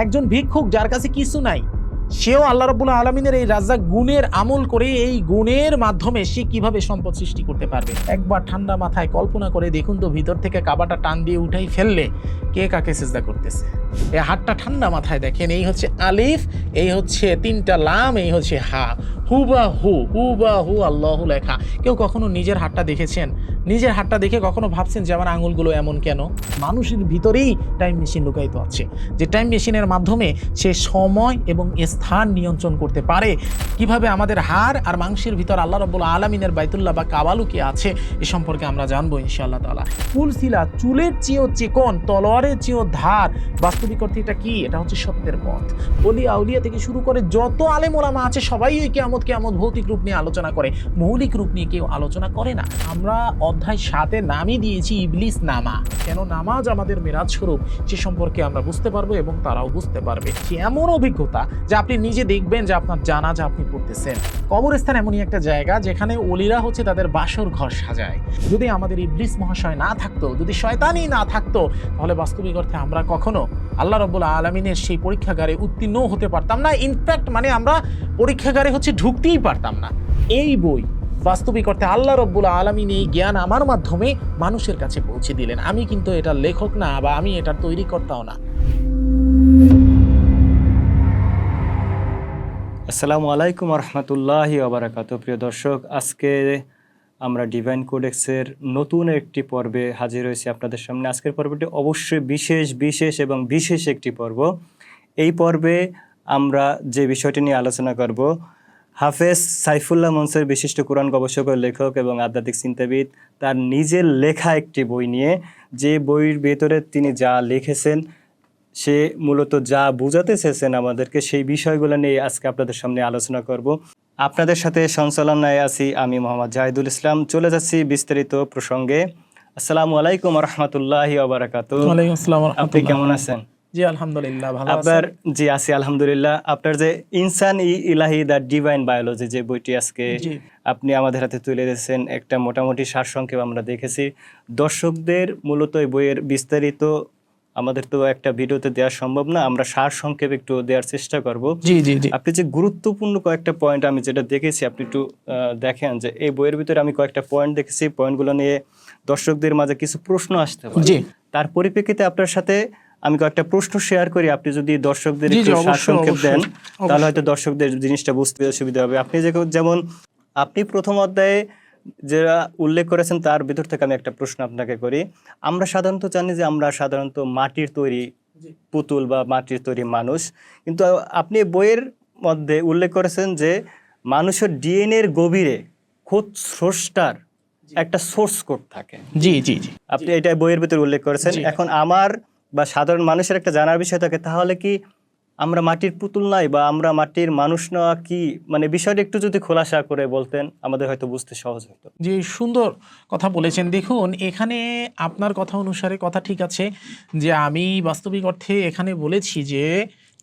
একজন ভিক্ষুক যার কাছে কিছু নাই, সেও আল্লাহ রাব্বুল আলামিনের এই রাজ্জাক গুণের আমল করে এই গুণের মাধ্যমে সে কিভাবে সম্পদ সৃষ্টি করতে পারবে। একবার ঠান্ডা মাথায় কল্পনা করে দেখুন তো, ভিতর থেকে কাবাটা টান দিয়ে উঠাই ফেললে কে কাকে সিজদা করতেছে। এই হাতটা ঠান্ডা মাথায় দেখেন, এই হচ্ছে আলিফ, এই হচ্ছে 3টা লাম, এই হচ্ছে হা, হুবাহু আল্লাহু লেখা। কেউ কখনো নিজের হাতটা দেখেছেন? নিজের হাতটা দেখে কখনো ভাবছেন যে আমার আঙুলগুলো এমন কেন? মানুষের ভিতরেই টাইম মেশিন লুকায়িত আছে, যে টাইম মেশিনের মাধ্যমে সে সময় এবং স্থান নিয়ন্ত্রণ করতে পারে। কিভাবে আমাদের হাড় আর মাংসের ভিতর আল্লাহ রাব্বুল আলামিনের বাইতুল্লাহ বা কাবা লুকিয়ে আছে, এ সম্পর্কে আমরা জানবো ইনশাআল্লাহ তাআলা। ফুলসিলা, চুলের চেয়েও চিকন, তলোয়ারের চেয়েও ধার। বাস্তবিক অর্থে এটা কি? এটা হচ্ছে সত্যের পথ। ওলি আউলিয়া থেকে শুরু করে যত আলেম ওলামা আছে সবাই ওই কিয়ামত ভৌতিক রূপ নিয়ে আলোচনা করে, মৌলিক রূপ নিয়ে কেউ আলোচনা করে না। আমরা অধ্যায় 7-এ নামই দিয়েছি ইবলিস নামা। কেন নামাজ আমাদের মেরাজ স্বরূপ, সে সম্পর্কে আমরা বুঝতে পারবো এবং তারাও বুঝতে পারবে। এমন অভিজ্ঞতা যে আপনি নিজে দেখবেন যে আপনার জানাজা আপনি পড়তেছেন। কবরস্থান এমনই একটা জায়গা যেখানে ওলিরা হচ্ছে তাদের বাসর ঘর সাজায়। যদি আমাদের ইবলিস মহাশয় না থাকতো, যদি শয়তানই না থাকতো, তাহলে বাস্তবিক অর্থে আমরা কখনো আল্লাহ রাব্বুল আলামিনের সেই পরীক্ষাগারে উত্তীর্ণ হতে পারতাম না। ইনফ্যাক্ট আমরা পরীক্ষাগারে হচ্ছে ঢুকতেই পারতাম না। এই বই বাস্তবিক অর্থে আল্লাহ রাব্বুল আলামিন এই জ্ঞান আমার মাধ্যমে মানুষের কাছে পৌঁছে দিলেন। আমি কিন্তু এটার লেখক না, বা আমি এটার তৈরিকর্তাও না। আসসালামু আলাইকুম রহমতুল্লাহি ওয়া বারাকাতুহু। প্রিয় দর্শক, আজকে আমরা ডিভাইন কোডেক্সের নতুন একটি পর্বে হাজির হয়েছি আপনাদের সামনে। আজকের পর্বটি অবশ্যই বিশেষ একটি পর্ব। এই পর্বে আমরা যে বিষয়টি নিয়ে আলোচনা করব, হাফেজ সাইফুল্লাহ মনসুর, বিশিষ্ট কোরআন গবেষক ও লেখক এবং আধ্যাত্মিক চিন্তাবিদ, তার নিজের লেখা একটি বই নিয়ে, যে বইয়ের ভেতরে তিনি যা লিখেছেন, সে মূলত যা বুঝাতে চেয়েছেন আমাদেরকে, সেই বিষয়গুলো নিয়ে আজকে আপনাদের সামনে আলোচনা করব। আপনাদের সাথে সঞ্চালনায় আছি আমি মোহাম্মদ জাহিদুল ইসলাম। চলে যাচ্ছি বিস্তারিত প্রসঙ্গে। আসসালামু আলাইকুম রহমতুল্লাহি ওয়া বারাকাতুহু। ওয়ালাইকুম আসসালাম ওয়া রাহমাতুল্লাহ। আপনি কেমন আছেন? জি আলহামদুলিল্লাহ, ভালো আছি। আপনার জি আছি আলহামদুলিল্লাহ। আপনার যে ইনসান ইলাহি দ্য ডিভাইন বায়োলজি, যে বইটি আজকে আপনি আমাদের হাতে তুলে দিয়েছেন, একটা মোটামুটি সারসংক্ষেপ আমরা দেখেছি। দর্শকদের মূলত এই বইয়ের বিস্তারিত আমাদের তো একটা ভিডিওতে দেওয়া সম্ভব না, আমরা সারসংক্ষেপ একটু দেওয়ার চেষ্টা করব। জি জি জি। আপনি যে গুরুত্বপূর্ণ কয়েকটা পয়েন্ট আমি যেটা দেখেছি, আপনি একটু দেখেন যে এই বইয়ের ভিতরে আমি কয়েকটা পয়েন্ট দেখেছি। পয়েন্টগুলো নিয়ে দর্শকদের মাঝে কিছু প্রশ্ন আসতে পারে। তার পরিপ্রেক্ষিতে আপনার সাথে আমি কয়েকটা প্রশ্ন শেয়ার করি। আপনি যদি দর্শকদের একটু সারসংক্ষেপ দেন, তাহলে হয়তো দর্শকদের জিনিসটা বুঝতে সুবিধা হবে। আপনি যেমন আপনি প্রথম অধ্যায়ে যারা উল্লেখ করেছেন, তার ভিতর থেকে আমি একটা প্রশ্ন আপনাকে করি। আমরা সাধারণত জানি যে আমরা সাধারণত মাটির তৈরি পুতুল বা মাটির তৈরি মানুষ, কিন্তু আপনি বইয়ের মধ্যে উল্লেখ করেছেন যে মানুষের ডিএনএ এর গভীরে খোদ স্রষ্টার একটা সোর্স কোড থাকে। জি জি জি, আপনি এটা বইয়ের ভিতরে উল্লেখ করেছেন। এখন আমার বা সাধারণ মানুষের একটা জানার বিষয় থাকে, তাহলে কি আমরা মাটির পুতুল নাই, বা আমরা মাটির মানুষ না, কি মানে বিষয়টা একটু যদি খোলাসা করে বলতেন আমাদের হয়তো বুঝতে সহজ হতো। জি, সুন্দর কথা বলেছেন। দেখুন, এখানে আপনার কথা অনুসারে কথা ঠিক আছে যে আমি বাস্তবিক অর্থে এখানে বলেছি যে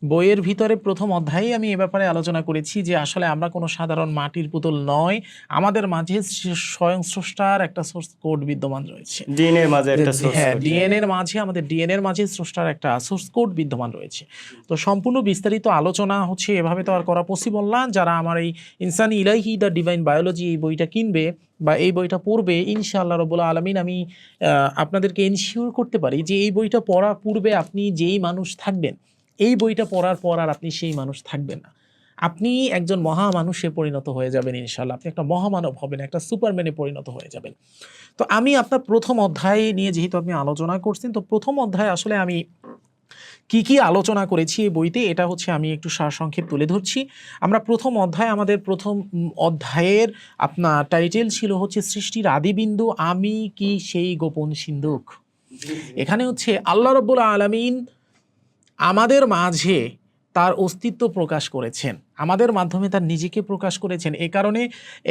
বইয়ের ভিতরে প্রথম অধ্যায়ে আমি এ ব্যাপারে আলোচনা করেছি যে আসলে আমরা কোনো সাধারণ মাটির পুতুল নয়, আমাদের মাঝে স্বয়ং স্রষ্টার একটা সোর্স কোড বিদ্যমান রয়েছে। ডিএনএ এর মাঝে একটা সোর্স কোড, ডিএনএ এর মাঝে, আমাদের ডিএনএ এর মাঝে স্রষ্টার একটা সোর্স কোড বিদ্যমান রয়েছে। তো সম্পূর্ণ বিস্তারিত আলোচনা হচ্ছে এভাবে তো আর করা পসিবল না। যারা আমার এই ইনসান ইলাহি দ্য ডিভাইন বায়োলজি এই বইটা কিনবে বা এই বইটা পড়বে, ইনশাআল্লাহ রাব্বুল আলামিন আমি আপনাদেরকে এনশিওর করতে পারি যে এই বইটা পড়ার পূর্বে আপনি যেই মানুষ থাকবেন, এই বইটা পড়ার পর আর আপনি সেই মানুষ থাকবেন না। আপনি একজন মহামানুষে পরিণত হয়ে যাবেন ইনশাআল্লাহ। আপনি একটা মহামানব হবেন, একটা সুপারম্যানে পরিণত হয়ে যাবেন। তো আমি আপনার প্রথম অধ্যায় নিয়ে যেহেতু আপনি আলোচনা করছেন, তো প্রথম অধ্যায় আসলে আমি কি আলোচনা করেছি এই বইতে, এটা হচ্ছে আমি একটু সারসংক্ষেপ তুলে ধরছি। আমরা প্রথম অধ্যায়, আমাদের প্রথম অধ্যায়ের আপনার টাইটেল ছিল হচ্ছে সৃষ্টির আদিবিন্দু আমি কি সেই গোপন সিন্ধুক। এখানে হচ্ছে আল্লাহ রাব্বুল আলামিন আমাদের মাঝে তার অস্তিত্ব প্রকাশ করেছেন, আমাদের মাধ্যমে তার নিজেকে প্রকাশ করেছেন। এ কারণে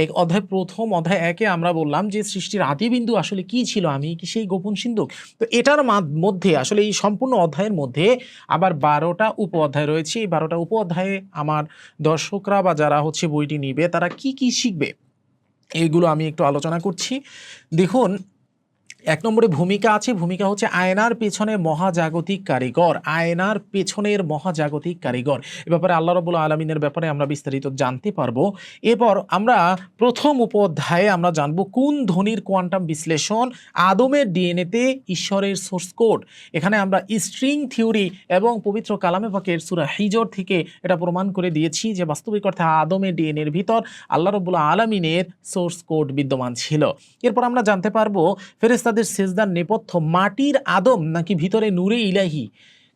এক অধ্যায়, প্রথম অধ্যায় 1-এ আমরা বললাম যে সৃষ্টির আদিবিন্দু আসলে কি ছিল, আমি কি সেই গোপন সিন্ধুক। তো এটার মধ্যে আসলে এই সম্পূর্ণ অধ্যায়ের মধ্যে আবার 12টা উপ অধ্যায় রয়েছে। এই 12টা উপ অধ্যায়ে আমার দর্শকরা বা যারা হচ্ছে বইটি নিবে তারা কি শিখবে, এইগুলো আমি একটু আলোচনা করছি। দেখুন, এক নম্বরে ভূমিকা আছে, ভূমিকা হচ্ছে আয়নার পেছনে মহাজাগতিক কারিগর, আয়নার পেছনের মহাজাগতিক কারিগর। এ ব্যাপারে আল্লাহ রাব্বুল আলামিনের ব্যাপারে আমরা বিস্তারিত জানতে পারবো। এরপর আমরা প্রথম উপঅধ্যায়ে আমরা জানবো কোন ধ্বনির কোয়ান্টাম বিশ্লেষণ, আদমের ডিএনএতে ঈশ্বরের সোর্স কোড। এখানে আমরা স্ট্রিং থিওরি এবং পবিত্র কালামে পাকের সূরা হিজর থেকে এটা প্রমাণ করে দিয়েছি যে বাস্তবিক অর্থে আদমের ডিএনএর ভিতর আল্লাহ রাব্বুল আলামিনের সোর্স কোড বিদ্যমান ছিল। এরপর আমরা জানতে পারবো ফেরেশতাদের সেজদার নেপথ্য মাটির আদম নাকি ভিতরে নূরে ইলাহি।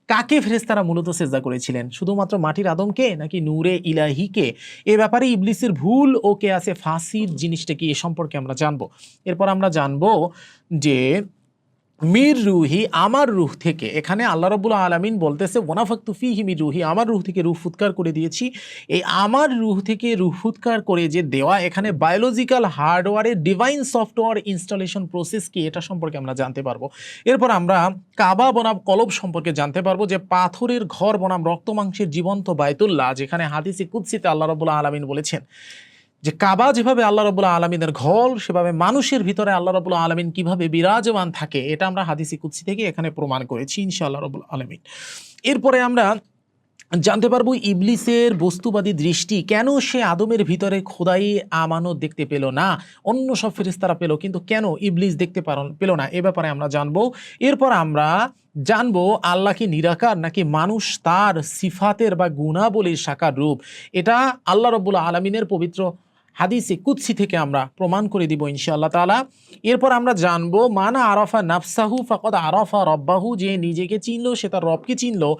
কাকে ফেরেশতারা মূলত সেজদা করেছিলেন, শুধুমাত্র মাটির আদমকে নাকি নূরে ইলাহিকে? এ ব্যাপারে ইবলিসের ভুল ও কে আছে ফাঁসির জিনিসটা কি, এ সম্পর্কে আমরা জানবো। এরপর আমরা জানবো যে মির রুহি, আমার রুহ থেকে, এখানে আল্লাহ রাব্বুল আলামিন বলতেছে ওয়ানাফাকতু ফীহি মির রুহি, আমার রুহ থেকে রুহ ফুৎকার করে দিয়েছি। এই আমার রুহ থেকে রুহ ফুৎকার করে যে দেওয়া, এখানে বায়োলজিক্যাল হার্ডওয়্যারের ডিভাইন সফটওয়্যার ইনস্টলেশন প্রসেস কি, এটা সম্পর্কে আমরা জানতে পারবো। এরপর আমরা কাবা বনাম কলব সম্পর্কে জানতে পারবো, যে পাথরের ঘর বনাম রক্ত মাংসের জীবন্ত বায়তুল্লাহ, যেখানে হাদিসে কুদসিতে আল্লাহ রাব্বুল আলামিন বলেছেন যে কাবা যেভাবে আল্লাহ রাব্বুল আলামিনের ঘর, সেভাবে মানুষের ভিতরে আল্লাহ রাব্বুল আলামিন কিভাবে বিরাজমান থাকে, এটা আমরা হাদিসে কুদসি থেকে এখানে প্রমাণ করেছি ইনশাআল্লাহ রাব্বুল আলামিন। এরপরে আমরা জানতে পারবো ইবলিসের বস্তুবাদী দৃষ্টি, কেন সে আদমের ভিতরে খোদাই আমানত দেখতে পেল না, অন্য সব ফেরেশতারা পেল, কিন্তু কেন ইবলিস দেখতে পেল না, এ ব্যাপারে আমরা জানবো। এরপর আমরা জানবো আল্লাহ কি নিরাকার নাকি মানুষ তার সিফাতের বা গুণাবলীর সাকার রূপ, এটা আল্লাহ রাব্বুল আলামিনের পবিত্র হাদিসে কুদসি থেকে আমরা প্রমাণ করে দিব ইনশাআল্লাহ তাআলা। এরপর আমরা জানবো মানা আরাফা নাফসাহু ফাকাদ আরাফা রব্বাহু, যে নিজেকে চিনলো সে তার রবকে চিনলো।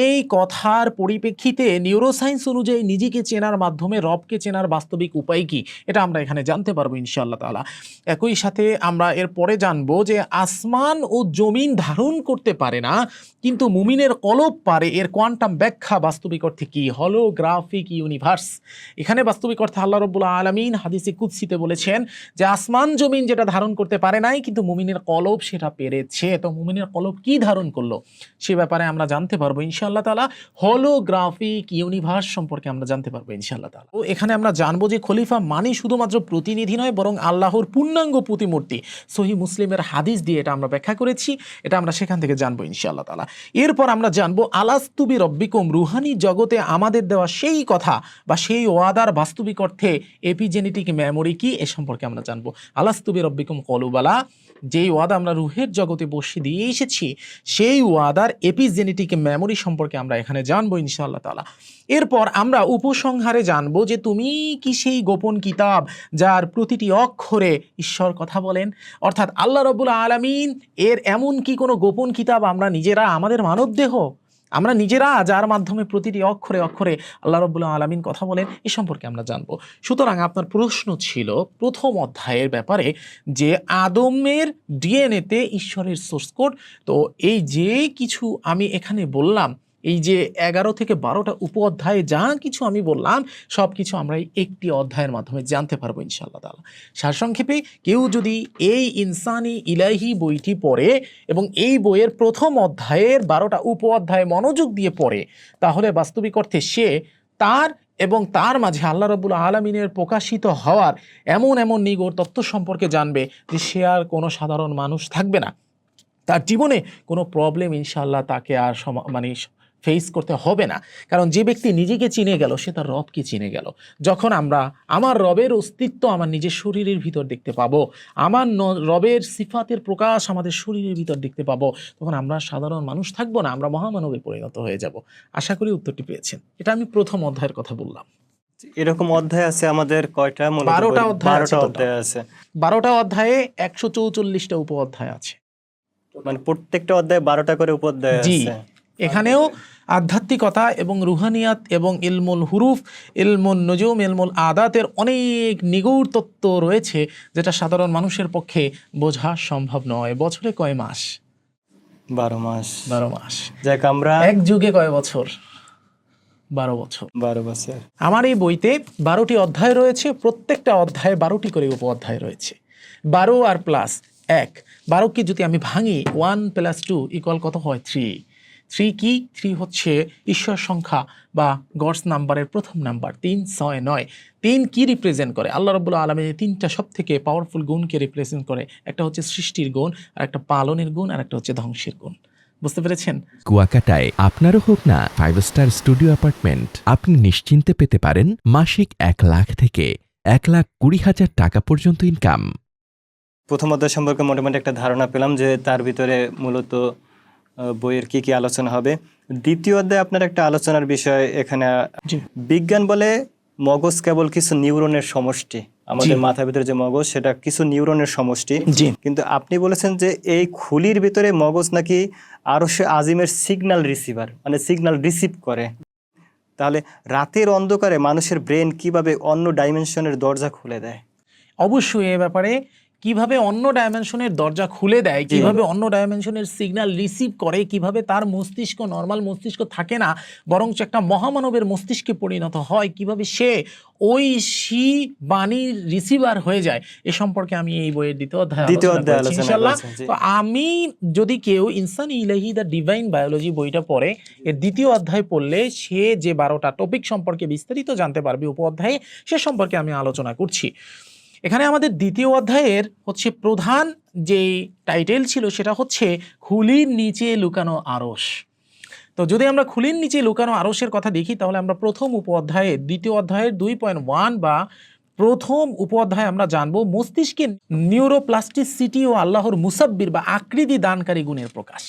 এই কথার পরিপ্রেক্ষিতে নিউরোসায়েন্স অনুযায়ী নিজেকে চেনার মাধ্যমে রবকে চেনার বাস্তবিক উপায় কি, এটা আমরা এখানে জানতে পারবো ইনশাআল্লাহ তাআলা। একই সাথে আমরা এরপরে জানবো যে আসমান ও জমিন ধারণ করতে পারে না, কিন্তু মুমিনের কলব পারে, এর কোয়ান্টাম ব্যাখ্যা বাস্তবিক অর্থে কি, হলোগ্রাফিক ইউনিভার্স। এখানে বাস্তবিক অর্থে আল্লাহ রাব্বুল আলামিন হাদিসে কুদসিতে বলেছেন যে আসমান জমিন যেটা ধারণ করতে পারে নাই, কিন্তু মুমিনের কলব সেটা পেরেছে। তো মুমিনের কলব কি ধারণ করলো, সে ব্যাপারে আমরা জানতে পারবো ইনশাআল্লাহ তাআলা। হলোগ্রাফিক ইউনিভার্স সম্পর্কে আমরা জানতে পারবো ইনশাআল্লাহ তাআলা। তো এখানে আমরা জানবো যে খলিফা মানে শুধুমাত্র প্রতিনিধি নয়, বরং আল্লাহর পূর্ণাঙ্গ প্রতিমূর্তি। সহিহ মুসলিমের হাদিস দিয়ে এটা আমরা ব্যাখ্যা করেছি, এটা আমরা সেখান থেকে জানবো ইনশাআল্লাহ তাআলা। এরপর আমরা জানবো আলাস্তু বিরব্বিকুম, রুহানি জগতে আমাদের দেওয়া সেই কথা বা সেই ওয়াদার বাস্তবিক অর্থে এপিজেনেটিক মেমোরি কি, এ সম্পর্কে আমরা জানবো। আলাস্তু বিরব্বিকুম ক্বালু বালা, যেই ওয়াদা আমরা রুহের জগতে বসে দিয়ে এসেছি, সেই ওয়াদার এপিজেনেটিক মেমোরি সম্পর্কে আমরা এখানে জানবো ইনশাআল্লাহ তাআলা। এরপর আমরা উপসংহারে জানবো যে তুমি কি সেই গোপন কিতাব যার প্রতিটি অক্ষরে ঈশ্বর কথা বলেন, অর্থাৎ আল্লাহ রাব্বুল আলামিন এর এমন কি কোনো গোপন কিতাব আমরা নিজেরা, আমাদের মানবদেহ, আমরা নিজেরা যার মাধ্যমে প্রতিটি অক্ষরে অক্ষরে আল্লাহ রাব্বুল আলামিন কথা বলেন, এ সম্পর্কে আমরা জানবো। সুতরাং আপনার প্রশ্ন ছিল প্রথম অধ্যায়ের ব্যাপারে যে আদমের ডিএনএতে ঈশ্বরের সোর্স কোড। তো এই যে কিছু আমি এখানে বললাম, এই যে 11 থেকে 12টা উপঅধ্যায়ে যা কিছু আমি বললাম, সব কিছু আমরা এই একটি অধ্যায়ের মাধ্যমে জানতে পারবো ইনশাআল্লাহ তাআলা। সারসংক্ষেপে কেউ যদি এই ইনসানি ইলাহি বইটি পড়ে এবং এই বইয়ের প্রথম অধ্যায়ের 12টা উপঅধ্যায়ে মনোযোগ দিয়ে পড়ে, তাহলে বাস্তবিক অর্থে সে তার এবং তার মাঝে আল্লাহ রাব্বুল আলামিনের প্রকাশিত হওয়ার এমন এমন নিগূঢ় তত্ত্ব সম্পর্কে জানবে যে সে আর কোনো সাধারণ মানুষ থাকবে না, তার জীবনে কোনো প্রবলেম ইনশাআল্লাহ তাকে আর ফেস করতে হবে না। কারণ যে ব্যক্তি নিজেকে চিনে গেল, সে তার রবকে চিনে গেল। যখন আমরা আমার রবের অস্তিত্ব আমার নিজের শরীরের ভিতর দেখতে পাবো, আমার রবের সিফাতের প্রকাশ আমাদের শরীরের ভিতর দেখতে পাবো, তখন আমরা সাধারণ মানুষ থাকবো না, আমরা মহামানবে পরিণত হয়ে যাব। আশা করি উত্তরটি পেয়েছেন। এটা আমি প্রথম অধ্যায়ের কথা বললাম। এরকম অধ্যায় আছে আমাদের কয়টা? 12টা অধ্যায় আছে। 12টা অধ্যায়ে 144টা উপঅধ্যায় আছে, মানে প্রত্যেকটা অধ্যায়ে 12টা করে উপঅধ্যায় আছে। এখানেও আধ্যাত্মিকতা এবং রুহানিয়াত এবং ইলমুল হুরুফ, ইলমুল নুজুম, ইলমুল আদাতের অনেক নিগূঢ় তত্ত্ব রয়েছে, যেটা সাধারণ মানুষের পক্ষে বোঝা সম্ভব নয়। বছরে কয় মাস? 12 মাস। 12 মাস। যাক, আমরা এক যুগে কয় বছর? 12 বছর। 12 বছর। আমার এই বইতে 12টি অধ্যায় রয়েছে, প্রত্যেকটা অধ্যায়ে 12টি করে উপঅধ্যায় রয়েছে। 12 আর প্লাস 1, 12কে যদি আমি ভাঙি 1 + 2 = কত হয়? 3। 3 কি? 3 হচ্ছে ঈশ্বর সংখ্যা বা গডস নাম্বারের প্রথম নাম্বার, 3, 6, 9। 3 কি রিপ্রেজেন্ট করে? আল্লাহ রাব্বুল আলামিনের 3টা সবথেকে পাওয়ারফুল গুণকে রিপ্রেজেন্ট করে। একটা হচ্ছে সৃষ্টির গুণ, আর একটা পালনের গুণ, আর একটা হচ্ছে ধ্বংসের গুণ। বুঝতে পেরেছেন? কুয়াকাটায় আপনারও হোক না 5 স্টার স্টুডিও অ্যাপার্টমেন্ট, আপনি নিশ্চিন্তে পেতে পারেন মাসিক 1 লাখ থেকে 1,20,000 টাকা পর্যন্ত ইনকাম। প্রথম অধ্যায় সম্পর্কে মোটামুটি একটা ধারণা পেলাম যে তার ভিতরে মূলত বইয়ের কি কি আলোচনা হবে। দ্বিতীয় অধ্যায়ে আপনার একটা আলোচনার বিষয় এখানে, জি। বিজ্ঞান বলে মগজ কেবল কিছু নিউরনের সমষ্টি, আমাদের জি। মাথার ভিতরে যে মগজ সেটা কিছু নিউরনের সমষ্টি, জি। কিন্তু আপনি বলেছেন যে এই খুলির ভিতরে মগজ নাকি আরশে আজিমের সিগন্যাল রিসিভার, মানে সিগন্যাল রিসিভ করে। তাহলে রাতের অন্ধকারে মানুষের ব্রেন কিভাবে অন্য ডাইমেনশনের দরজা খুলে দেয়? অবশ্যই এ ব্যাপারে কিভাবে অন্য ডাইমেনশনের দরজা খুলে দেয়, কিভাবে অন্য ডাইমেনশনের সিগন্যাল রিসিভ করে, কিভাবে তার মস্তিষ্ক নর্মাল মস্তিষ্ক থাকে না, বরঞ্চ একটা মহামানবের মস্তিষ্কে পরিণত হয়, কিভাবে সে ওই বাণীর রিসিভার হয়ে যায়, এ সম্পর্কে আমি এই বইয়ের দ্বিতীয় অধ্যায়ে আলোচনা ইনশাআল্লাহ। তো আমি যদি কেউ ইনসানি ইলাহি দ্য ডিভাইন বায়োলজি বইটা পড়ে, এর দ্বিতীয় অধ্যায় পড়লে সে যে 12টা টপিক সম্পর্কে বিস্তারিত জানতে পারবে উপ অধ্যায়ে, সে সম্পর্কে আমি আলোচনা করছি। এখানে আমাদের দ্বিতীয় অধ্যায়ের হচ্ছে প্রধান যে টাইটেল ছিল সেটা হচ্ছে খুলির নিচে লুকানো আরশ। তো যদি আমরা খুলির নিচে লুকানো আরশের কথা দেখি, তাহলে আমরা প্রথম উপ অধ্যায়ে দ্বিতীয় অধ্যায়ের 2.1 বা প্রথম উপ অধ্যায়ে আমরা জানবো মস্তিষ্কের নিউরোপ্লাস্টিসিটি ও আল্লাহর মুসাব্বির বা আকৃতি দানকারী গুণের প্রকাশ।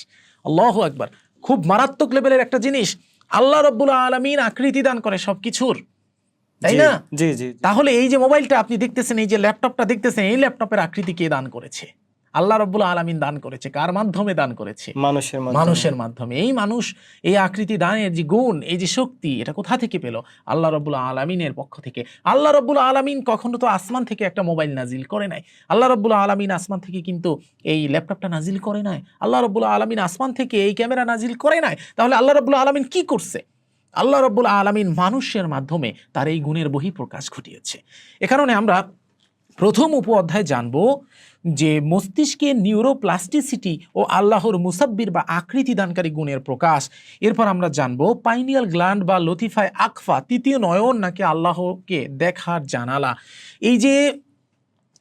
আল্লাহু আকবার, খুব মারাত্মক লেভেলের একটা জিনিস। আল্লাহ রাব্বুল আলামিন আকৃতি দান করে সবকিছুর, তাই না? জি জি। তাহলে এই যে মোবাইলটা আপনি দেখতেছেন, এই যে ল্যাপটপটা দেখতেছেন, এই ল্যাপটপের আকৃতি কে দান করেছে? আল্লাহ রাব্বুল আলামিন দান করেছে। কার মাধ্যমে দান করেছে? মানুষের মাধ্যমে। এই মানুষ এই আকৃতি দানের যে গুণ, এই যে শক্তি, এটা কোথা থেকে পেল? আল্লাহ রাব্বুল আলামিনের পক্ষ থেকে। আল্লাহ রাব্বুল আলামিন কখনো তো আসমান থেকে একটা মোবাইল নাজিল করে নাই। আল্লাহ রাব্বুল আলামিন আসমান থেকে কিন্তু এই ল্যাপটপটা নাজিল করে নাই। আল্লাহ রাব্বুল আলামিন আসমান থেকে এই ক্যামেরা নাজিল করে নাই। তাহলে আল্লাহ রাব্বুল আলামিন কি করছে? আল্লাহ রাব্বুল আলামিন মানুষের মাধ্যমে তার এই গুণের বহিঃপ্রকাশ ঘটিয়েছে। এ কারণে আমরা প্রথম উপ অধ্যায়ে জানব যে মস্তিষ্কের নিউরোপ্লাস্টিসিটি ও আল্লাহর মুসাব্বির বা আকৃতি দানকারী গুণের প্রকাশ। এরপর আমরা জানব পাইনিয়াল গ্ল্যান্ড বা লতিফায় আকফা, তৃতীয় নয়ন নাকি আল্লাহকে দেখার জানালা। এই যে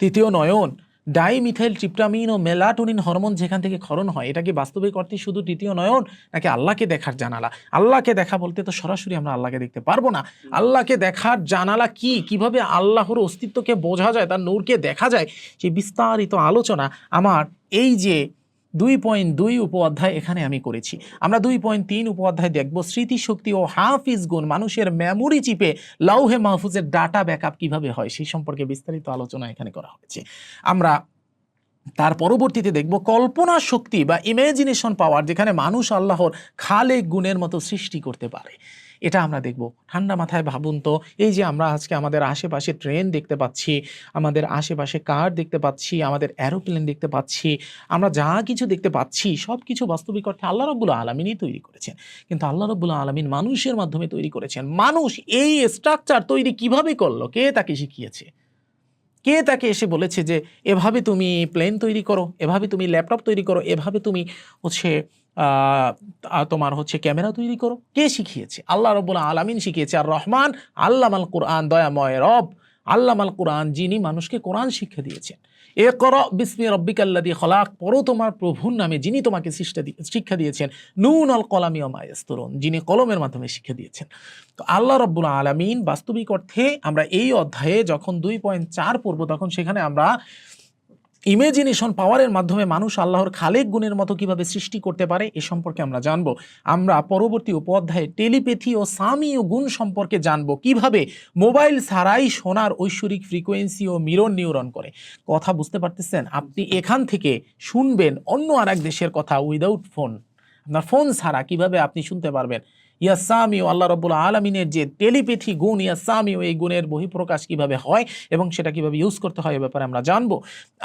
তৃতীয় নয়ন, ডাইমিথাইল ট্রিপটামিন ও মেলাটোনিন হরমোন যেখান থেকে ক্ষরণ হয়, এটা কি বাস্তবিক অর্থে শুধু তৃতীয় নয়ন নাকি আল্লাহকে দেখার জানালা? আল্লাহকে দেখা বলতে তো সরাসরি আমরা আল্লাহকে দেখতে পারবো না। আল্লাহকে দেখার জানালা কি, কিভাবে আল্লাহর অস্তিত্বকে বোঝা যায়, তার নূরকে দেখা যায়, সেই বিস্তারিত আলোচনা আমার এই যে 2.2 উপ অধ্যায় এখানে আমি করেছি। আমরা 2.3 উপ অধ্যায় দেখব স্মৃতিশক্তি ও হাফিজ গুণ, মানুষের মেমোরি চিপে লাউহে মাহফুজের ডাটা ব্যাকআপ কিভাবে হয় সেই সম্পর্কে বিস্তারিত আলোচনা এখানে করা হয়েছে। আমরা তার পরবর্তীতে দেখব কল্পনা শক্তি বা ইমাজিনেশন পাওয়ার, যেখানে মানুষ আল্লাহর খালেক গুণের মতো সৃষ্টি করতে পারে, এটা আমরা দেখব। ঠান্ডা মাথায় ভাবুন তো, এই যে আমরা আজকে আমাদের আশেপাশে ট্রেন দেখতে পাচ্ছি, আমাদের আশেপাশে কার দেখতে পাচ্ছি, আমাদের এরোপ্লেন দেখতে পাচ্ছি, আমরা যা কিছু দেখতে পাচ্ছি সব কিছু বাস্তবিক অর্থে আল্লাহ রাব্বুল আলামিনই তৈরি করেছেন। কিন্তু আল্লাহ রাব্বুল আলামিন মানুষের মাধ্যমে তৈরি করেছেন। মানুষ এই স্ট্রাকচার তৈরি কিভাবে করলো? কে তাকে শিখিয়েছে? কে তাকে এসে বলেছে যে এভাবে তুমি প্লেন তৈরি করো, এভাবে তুমি ল্যাপটপ তৈরি করো, এভাবে তুমি হচ্ছে তোমার হচ্ছে ক্যামেরা তৈরি করো? কে শিখিয়েছে? আল্লাহ রাব্বুল আলামিন শিখিয়েছে। আর রহমান আল্লামাল কুরআন, দয়াময় রব আল্লামাল কুরআন, যিনি মানুষকে কোরআন শিক্ষা দিয়েছেন। ইকরা বিসমি রাব্বিকাল্লাযী খলাক, পড়ো তোমার প্রভুর নামে যিনি তোমাকে শিক্ষা দিয়েছেন। নুন আল কলামি ওয়া মা ইয়াসতুরুন, যিনি কলমের মাধ্যমে শিক্ষা দিয়েছেন। তো আল্লাহ রাব্বুল আলামিন বাস্তবিক অর্থে আমরা এই অধ্যায়ে যখন 2.4 পড়ব, তখন সেখানে আমরা ইমাজিনেশন পাওয়ারের মাধ্যমে মানুষ আল্লাহর খালেক গুণের মতো কিভাবে সৃষ্টি করতে পারে এ সম্পর্কে আমরা জানব। আমরা পরবর্তী উপঅধ্যায়ে টেলিপ্যাথি ও সামীয় গুণ সম্পর্কে জানব, কিভাবে মোবাইল ছাড়াই শোনার ঐশ্বরিক ফ্রিকোয়েন্সি ও মিরর নিউরন করে। কথা বুঝতে পারতেছেন? আপনি এখান থেকে শুনবেন অন্য আরেক দেশের কথা উইদাউট ফোন, আপনার ফোন ছাড়া কিভাবে আপনি শুনতে পারবেন? ইয়াসামিও, আল্লাহ রাব্বুল আলামিনের যে টেলিপ্যাথি গুণ, ইয়াসামিও, এই গুণের বহিঃপ্রকাশ কিভাবে হয় এবং সেটা কিভাবে ইউজ করতে হয় এ ব্যাপারে আমরা জানবো।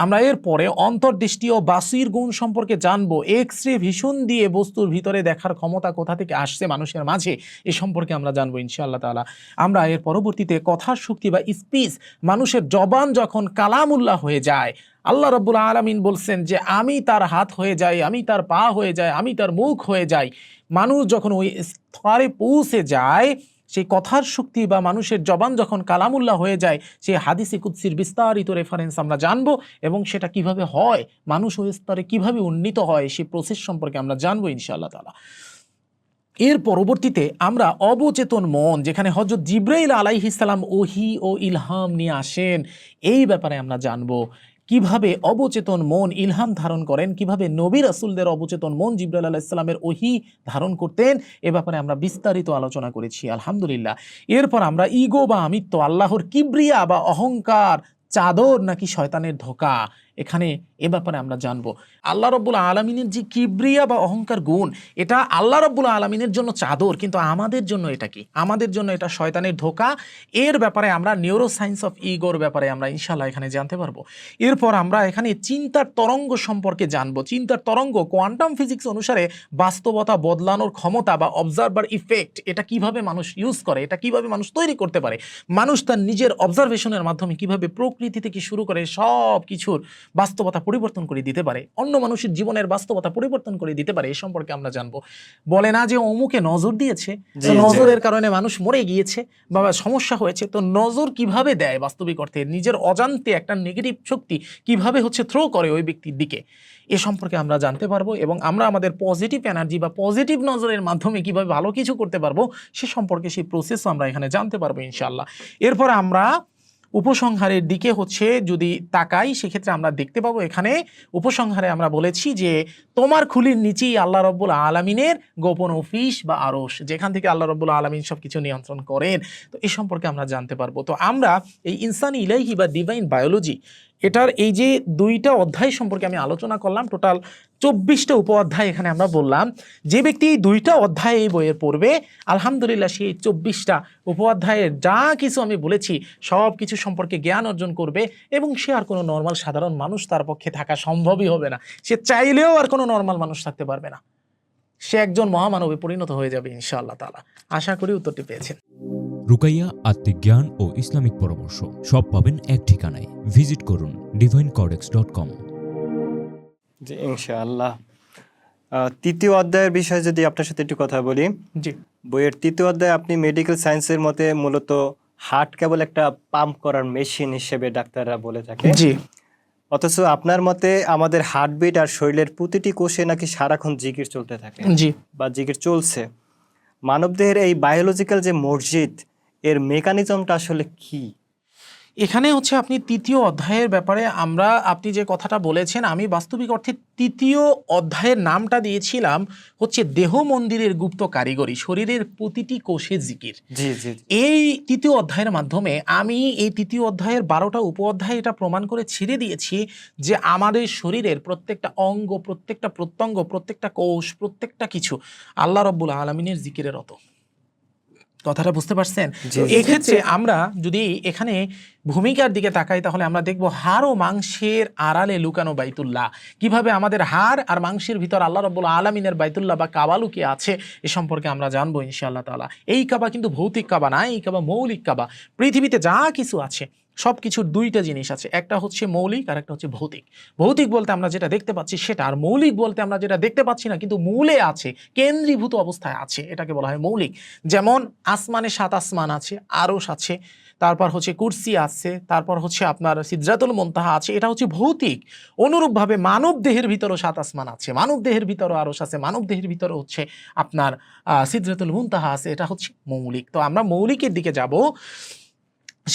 আমরা এরপরে অন্তর্দৃষ্টি ও বাসির গুণ সম্পর্কে জানবো। এক্স রে ভিশন দিয়ে বস্তুর ভিতরে দেখার ক্ষমতা কোথা থেকে আসছে মানুষের মাঝে, এ সম্পর্কে আমরা জানবো ইনশাআল্লাহ তাআলা। আমরা এর পরবর্তীতে কথার শক্তি বা স্পিচ, মানুষের জবান যখন কালামুল্লাহ হয়ে যায়, আল্লাহ রাব্বুল আলামিন বলছেন যে আমি তার হাত হয়ে যাই, আমি তার পা হয়ে যাই, আমি তার মুখ হয়ে যাই। মানুষ যখন ওই স্তরে পৌঁছে যায়, সেই কথার শক্তি বা মানুষের জবান যখন কালামুল্লাহ হয়ে যায়, সেই হাদিসে কুদসির বিস্তারিত রেফারেন্স আমরা জানবো এবং সেটা কিভাবে হয়, মানুষ ওই স্তরে কিভাবে উন্নীত হয়, সেই প্রসেস সম্পর্কে আমরা জানবো ইনশাআল্লাহ তাআলা। এর পরবর্তীতে আমরা অবচেতন মন, যেখানে হযরত জিবরাইল আলাইহিস সালাম ওহী ও ইলহাম নিয়ে আসেন, এই ব্যাপারে আমরা জানবো কিভাবে অবচেতন মন ইলহাম ধারণ করেন, কিভাবে নবী রাসূলদের অবচেতন মন জিবরাইল আলাইহিস সালামের ওহী ধারণ করতেন, এ ব্যাপারে আমরা বিস্তারিত আলোচনা করেছি আলহামদুলিল্লাহ। এরপর আমরা ইগো বা আমিত্ব, আল্লাহর কিবরিয়া বা অহংকার চাদর নাকি শয়তানের ধোঁকা, এখানে এ ব্যাপারে আমরা জানবো। আল্লাহ রাব্বুল আলামিনের যে কিবরিয়া বা অহংকার গুণ, এটা আল্লাহ রাব্বুল আলামিনের জন্য চাদর, কিন্তু আমাদের জন্য এটা কি? আমাদের জন্য এটা শয়তানের ধোঁকা। এর ব্যাপারে আমরা নিউরো সায়েন্স অফ ইগোর ব্যাপারে আমরা ইনশাআল্লাহ এখানে জানতে পারবো। এরপর আমরা এখানে চিন্তার তরঙ্গ সম্পর্কে জানবো। চিন্তার তরঙ্গ কোয়ান্টাম ফিজিক্স অনুসারে বাস্তবতা বদলানোর ক্ষমতা বা অবজারভার ইফেক্ট, এটা কিভাবে মানুষ ইউজ করে, এটা কিভাবে মানুষ তৈরি করতে পারে, মানুষ তার নিজের অবজারভেশনের মাধ্যমে কিভাবে প্রকৃতি থেকে শুরু করে সব কিছুর বাস্তবতা পরিবর্তন করে দিতে পারে, অন্য মানুষের জীবনের বাস্তবতা পরিবর্তন করে দিতে পারে, এই সম্পর্কে আমরা জানবো। বলে না যে অমুকে নজর দিয়েছে, তো নজরের কারণে মানুষ মরে গিয়েছে বা সমস্যা হয়েছে, তো নজর কিভাবে দেয় বাস্তবিক অর্থে, নিজের অজান্তে একটা নেগেটিভ শক্তি কিভাবে থ্রো করে ওই ব্যক্তির দিকে, এ সম্পর্কে আমরা জানতে পারবো। এবং আমরা আমাদের পজিটিভ এনার্জি বা পজিটিভ নজরের মাধ্যমে কিভাবে ভালো কিছু করতে পারবো, সে সম্পর্কে সেই প্রসেসও আমরা এখানে জানতে পারবো ইনশাআল্লাহ। এরপর আমরা উপসংহারের দিকে যদি তাকাই, সেক্ষেত্রে আমরা দেখতে পাবো এখানে উপসংহারে আমরা বলেছি যে তোমার খুলির নিচেই আল্লাহ রাব্বুল আলামিনের গোপন অফিস বা আরশ, যেখান থেকে আল্লাহ রাব্বুল আলামিন সবকিছু নিয়ন্ত্রণ করেন। তো এই সম্পর্কে আমরা জানতে পারবো। তো আমরা এই ইনসানি ইলাহি বা ডিভাইন বায়োলজি, এটার এই যে 2টা অধ্যায় সম্পর্কে আমি আলোচনা করলাম, টোটাল 24টা উপঅধ্যায় এখানে আমরা বললাম। যে ব্যক্তি এই 2টা অধ্যায় এই বইয়ের পড়বে, আলহামদুলিল্লাহ সেই 24টা উপঅধ্যায়ের যা কিছু আমি বলেছি সব কিছু সম্পর্কে জ্ঞান অর্জন করবে এবং সে আর কোনো নর্মাল সাধারণ মানুষ তার পক্ষে থাকা সম্ভবই হবে না। সে চাইলেও আর কোনো নর্মাল মানুষ থাকতে পারবে না, সে একজন মহামানবে পরিণত হয়ে যাবে ইনশাআল্লাহ তাআলা। আশা করি উত্তরটি পেয়েছেন। রুকাইয়া আত্মিক জ্ঞান ও ইসলামিক পরামর্শ সব পাবেন এক ঠিকানায়। ভিজিট করুন divinecodex.com। জি ইনশাআল্লাহ। তৃতীয় অধ্যায়ের বিষয়ে যদি আপনার সাথে একটু কথা বলি। জি, বইয়ের তৃতীয় অধ্যায়ে আপনি মেডিকেল সায়েন্সের মতে মূলত হার্ট কেবল একটা পাম্প করার মেশিন হিসেবে ডাক্তাররা বলে থাকে। জি, অথচ আপনার মতে আমাদের হার্টবিট আর শরীরের প্রতিটি কোষে নাকি সারাক্ষণ জিকির চলতে থাকে জি। বা জিকির চলছে। মানবদেহের এই বায়োলজিক্যাল যে মসজিদ, এর মেকানিজমটা আসলে কি? এখানে আপনি তৃতীয় অধ্যায়ের ব্যাপারে আপনি যে কথাটা বলেছেন, আমি বাস্তবিক অর্থে তৃতীয় অধ্যায়ের নামটা দিয়েছিলাম দেহ মন্দিরের গুপ্ত কারিগরি, শরীরের প্রতিটি কোষে জিকির। জি জি। এই তৃতীয় অধ্যায়ের মাধ্যমে আমি এই তৃতীয় অধ্যায়ের 12টা উপঅধ্যায় এটা প্রমাণ করে ছেড়ে দিয়েছি যে আমাদের শরীরের প্রত্যেকটা অঙ্গ, প্রত্যেকটা প্রত্যঙ্গ, প্রত্যেকটা কোষ, প্রত্যেকটা কিছু আল্লাহ রাব্বুল আলামিনের জিকিরের অত। কথাটা বুঝতে পারছেন? এক্ষেত্রে আমরা যদি এখানে ভূমিকার দিকে তাকাই, তাহলে আমরা দেখব হাড় ও মাংসের আড়ালে লুকানো বাইতুল্লাহ, কিভাবে আমাদের হাড় আর মাংসের ভিতর আল্লাহ রাব্বুল আলামিনের বাইতুল্লাহ বা কাবা লুকিয়ে আছে, এ সম্পর্কে আমরা জানবো ইনশাআল্লাহ তাআলা। এই কাবা কিন্তু ভৌতিক কাবা না, এই কাবা মৌলিক কাবা। পৃথিবীতে যা কিছু আছে সব কিছুর 2টা জিনিস আছে, একটা মৌলিক আর একটা ভৌতিক। ভৌতিক বলতে আমরা যেটা দেখতে পাচ্ছি সেটা, আর মৌলিক বলতে আমরা যেটা দেখতে পাচ্ছি না কিন্তু মূলে আছে, কেন্দ্রীভূত অবস্থায় আছে, এটাকে বলা হয় মৌলিক। যেমন আসমানে 7 আসমান আছে, আরশ আছে, তারপর কুরসি আছে, তারপর আপনার সিদরাতুল মুনতাহা আছে, এটা ভৌতিক। অনুরূপভাবে মানব দেহের ভিতরও 7 আসমান আছে, মানব দেহের ভিতরও আরশ আছে, মানব দেহের ভিতরও আপনার সিদরাতুল মুনতাহা আছে, এটা মৌলিক। তো আমরা মৌলিকের দিকে যাব।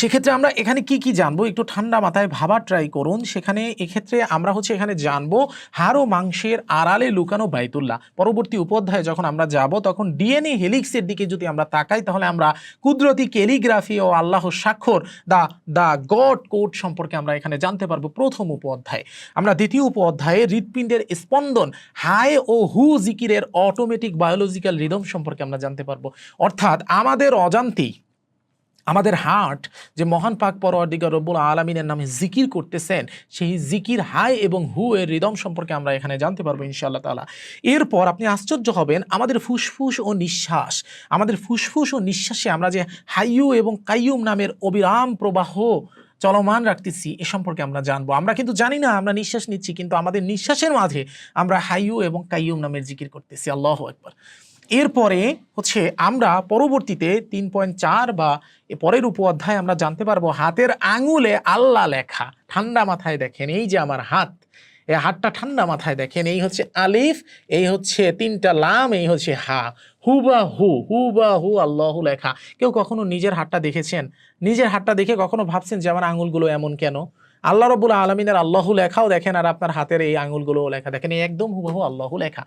সেক্ষেত্রে আমরা এখানে কি কি জানবো, একটু ঠান্ডা মাথায় ভাবার ট্রাই করুন। সেখানে এক্ষেত্রে আমরা এখানে জানবো হাড় ও মাংসের আড়ালে লুকানো বাইতুল্লাহ। পরবর্তী উপঅধ্যায়ে যখন আমরা যাব, তখন ডিএনএ হেলিক্সের দিকে যদি আমরা তাকাই, তাহলে আমরা কুদরতি ক্যালিগ্রাফি ও আল্লাহর স্বাক্ষর দা গড কোড সম্পর্কে আমরা এখানে জানতে পারবো প্রথম উপঅধ্যায়ে। আমরা দ্বিতীয় উপঅধ্যায়ে হৃৎপিণ্ডের স্পন্দন, হাই ও হু জিকিরের অটোমেটিক বায়োলজিক্যাল রিদম সম্পর্কে আমরা জানতে পারবো। অর্থাৎ আমাদের অজান্তেই আমাদের হার্ট যে মহান পাক পরওয়ারদিগার রব্বুল আলামিনের নামে জিকির করতেছেন, সেই জিকির হাই এবং হু এর রিদম সম্পর্কে আমরা এখানে জানতে পারবো ইনশাআল্লাহ তাআলা। এরপর আপনি আশ্চর্য হবেন, আমাদের ফুসফুস ও নিঃশ্বাস, আমাদের ফুসফুস ও নিঃশ্বাসে আমরা যে হাইয়ু এবং কাইয়ুম নামের অবিরাম প্রবাহ চলমান রাখতেছি এ সম্পর্কে আমরা জানবো। আমরা কিন্তু জানি না আমরা নিঃশ্বাস নিচ্ছি, কিন্তু আমাদের নিঃশ্বাসের মাঝে আমরা হাইয়ু এবং কাইয়ুম নামের জিকির করতেছি। আল্লাহু আকবার। এরপরে হচ্ছে আমরা পরবর্তীতে 3.4 বা এ পরের উপঅধ্যায় আমরা জানতে পারবো হাতের আঙুলে আল্লাহ লেখা। ঠান্ডা মাথায় দেখেন, এই যে আমার হাত, এই হাতটা ঠান্ডা মাথায় দেখেন, এই হচ্ছে আলিফ, এই হচ্ছে 3টা লাম, এই হচ্ছে হা, হুবাহু আল্লাহু লেখা। কেউ কখনো নিজের হাতটা দেখেছেন? নিজের হাতটা দেখে কখনো ভাবছেন যে আমার আঙুলগুলো এমন কেন? আল্লাহ রাব্বুল আলামিনের আল্লাহু লেখাও দেখেন, আর আপনার হাতের এই আঙুলগুলোও লেখা দেখেন, এই একদম হুবহু আল্লাহু লেখা।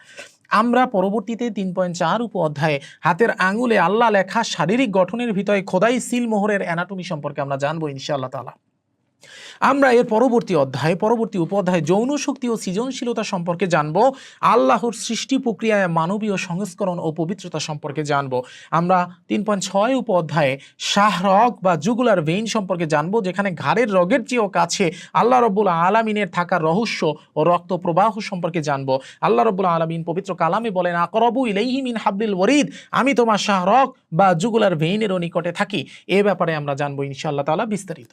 আমরা পরবর্তীতে 3.4 উপঅধ্যায়ে হাতের আঙুলে আল্লাহ লেখা শারীরিক গঠনের ভিতরে খোদাই সিল মোহরের অ্যানাটমি সম্পর্কে আমরা জানবো ইনশাআল্লাহ তাআলা। আমরা এর পরবর্তী উপঅধ্যায়ে যৌন শক্তি ও সৃজনশীলতা সম্পর্কে জানবো। আল্লাহর সৃষ্টি প্রক্রিয়ায় মানবীয় সংস্করণ ও পবিত্রতা সম্পর্কে জানবো। আমরা 3.6 উপঅধ্যায়ে শাহরগ বা জুগুলার ভেইন সম্পর্কে জানবো, যেখানে ঘাড়ের রগের চেয়েও কাছে আল্লাহ রাব্বুল আলামিনের থাকার রহস্য ও রক্ত প্রবাহ সম্পর্কে জানবো। আল্লাহ রাব্বুল আলামিন পবিত্র কালামে বলেন, আকরাবু ইলাইহি মিন হাবলিল ওয়ারিদ, আমি তোমার শাহরগ বা জুগুলার ভেইনেরও নিকটে থাকি। এ ব্যাপারে আমরা জানবো ইনশাআল্লাহ তাআলা বিস্তারিত।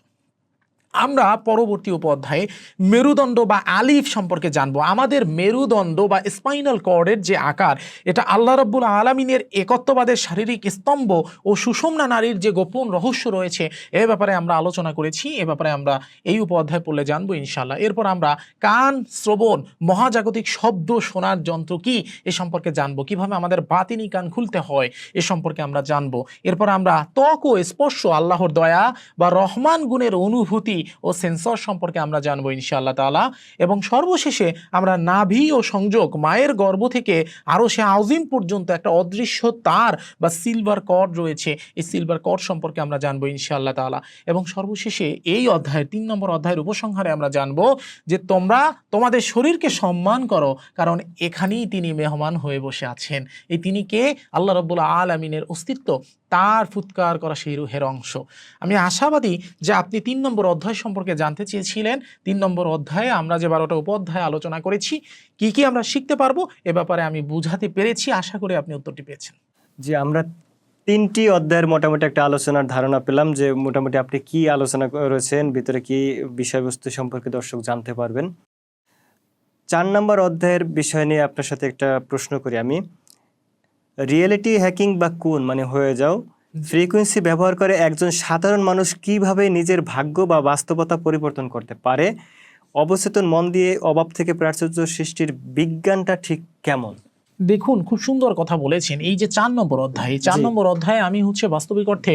আমরা পরবর্তী উপঅধ্যায়ে মেরুদণ্ড বা আলিফ সম্পর্কে জানবো। আমাদের মেরুদণ্ড বা স্পাইনাল কর্ডের যে আকার, এটা আল্লাহ রাব্বুল আলামিনের একত্ববাদের শারীরিক স্তম্ভ ও সুষমনা নারীর যে গোপন রহস্য রয়েছে, এ ব্যাপারে আমরা আলোচনা করেছি। এ ব্যাপারে আমরা এই উপঅধ্যায় পড়লে জানবো ইনশাআল্লাহ। এরপর আমরা কান, শ্রবণ, মহাজাগতিক শব্দ শোনার যন্ত্র কি এ সম্পর্কে জানবো, কিভাবে আমাদের বাতিনি কান খুলতে হয় এ সম্পর্কে আমরা জানবো। এরপর আমরা ত্বক ও স্পর্শ, আল্লাহর দয়া বা রহমান গুণের অনুভূতি ও সেন্সর সম্পর্কে আমরা জানবো ইনশাআল্লাহ তাআলা। এবং সর্বশেষে আমরা নাভি ও সংযোগ, মায়ের গর্ভ থেকে আরশে আযীম পর্যন্ত একটা অদৃশ্য তার বা সিলভার কর্ড রয়েছে, এই সিলভার কর্ড সম্পর্কে আমরা জানবো ইনশাআল্লাহ তাআলা। এবং সর্বশেষে এই অধ্যায়ের 3 নম্বর অধ্যায়ের উপসংহারে আমরা জানবো যে তোমরা তোমাদের শরীরকে সম্মান করো, কারণ এখানেই তিনি মেহমান হয়ে বসে আছেন। এই তিনি কে? আল্লাহ রাব্বুল আলামিনের অস্তিত্ব, তার ফুৎকার করা সেই রুহের অংশ। আমি আশাবাদী যে আপনি 3 নম্বর অধ্যায় সম্পর্কে জানতে চেয়েছিলেন। 3 নম্বর অধ্যায়ে আমরা যে 12টা উপঅধ্যায় আলোচনা করেছি, কি কি আমরা শিখতে পারবো এ ব্যাপারে আমি বুঝাতে পেরেছি। আশা করি আপনি উত্তরটি পেয়েছেন। যে আমরা 3টি অধ্যায়ের মোটামুটি একটা আলোচনার ধারণা পেলাম, যে মোটামুটি আপনি কি আলোচনা করেছেন, ভিতরে কি বিষয়বস্তু সম্পর্কে দর্শক জানতে পারবেন। 4 নম্বর অধ্যায়ের বিষয় নিয়ে আপনার সাথে একটা প্রশ্ন করি আমি। রিয়েলিটি হ্যাকিং বা কুন মানে হয়ে যাও ফ্রিকোয়েন্সি ব্যবহার করে একজন সাধারণ মানুষ কিভাবে নিজের ভাগ্য বা বাস্তবতা পরিবর্তন করতে পারে? অবচেতন মন দিয়ে অভাব থেকে প্রাচুর্য সৃষ্টির বিজ্ঞানটা ঠিক কেমন? দেখুন, খুব সুন্দর কথা বলেছেন। এই যে 4 নম্বর অধ্যায়, 4 নম্বর অধ্যায়ে আমি বাস্তবিক অর্থে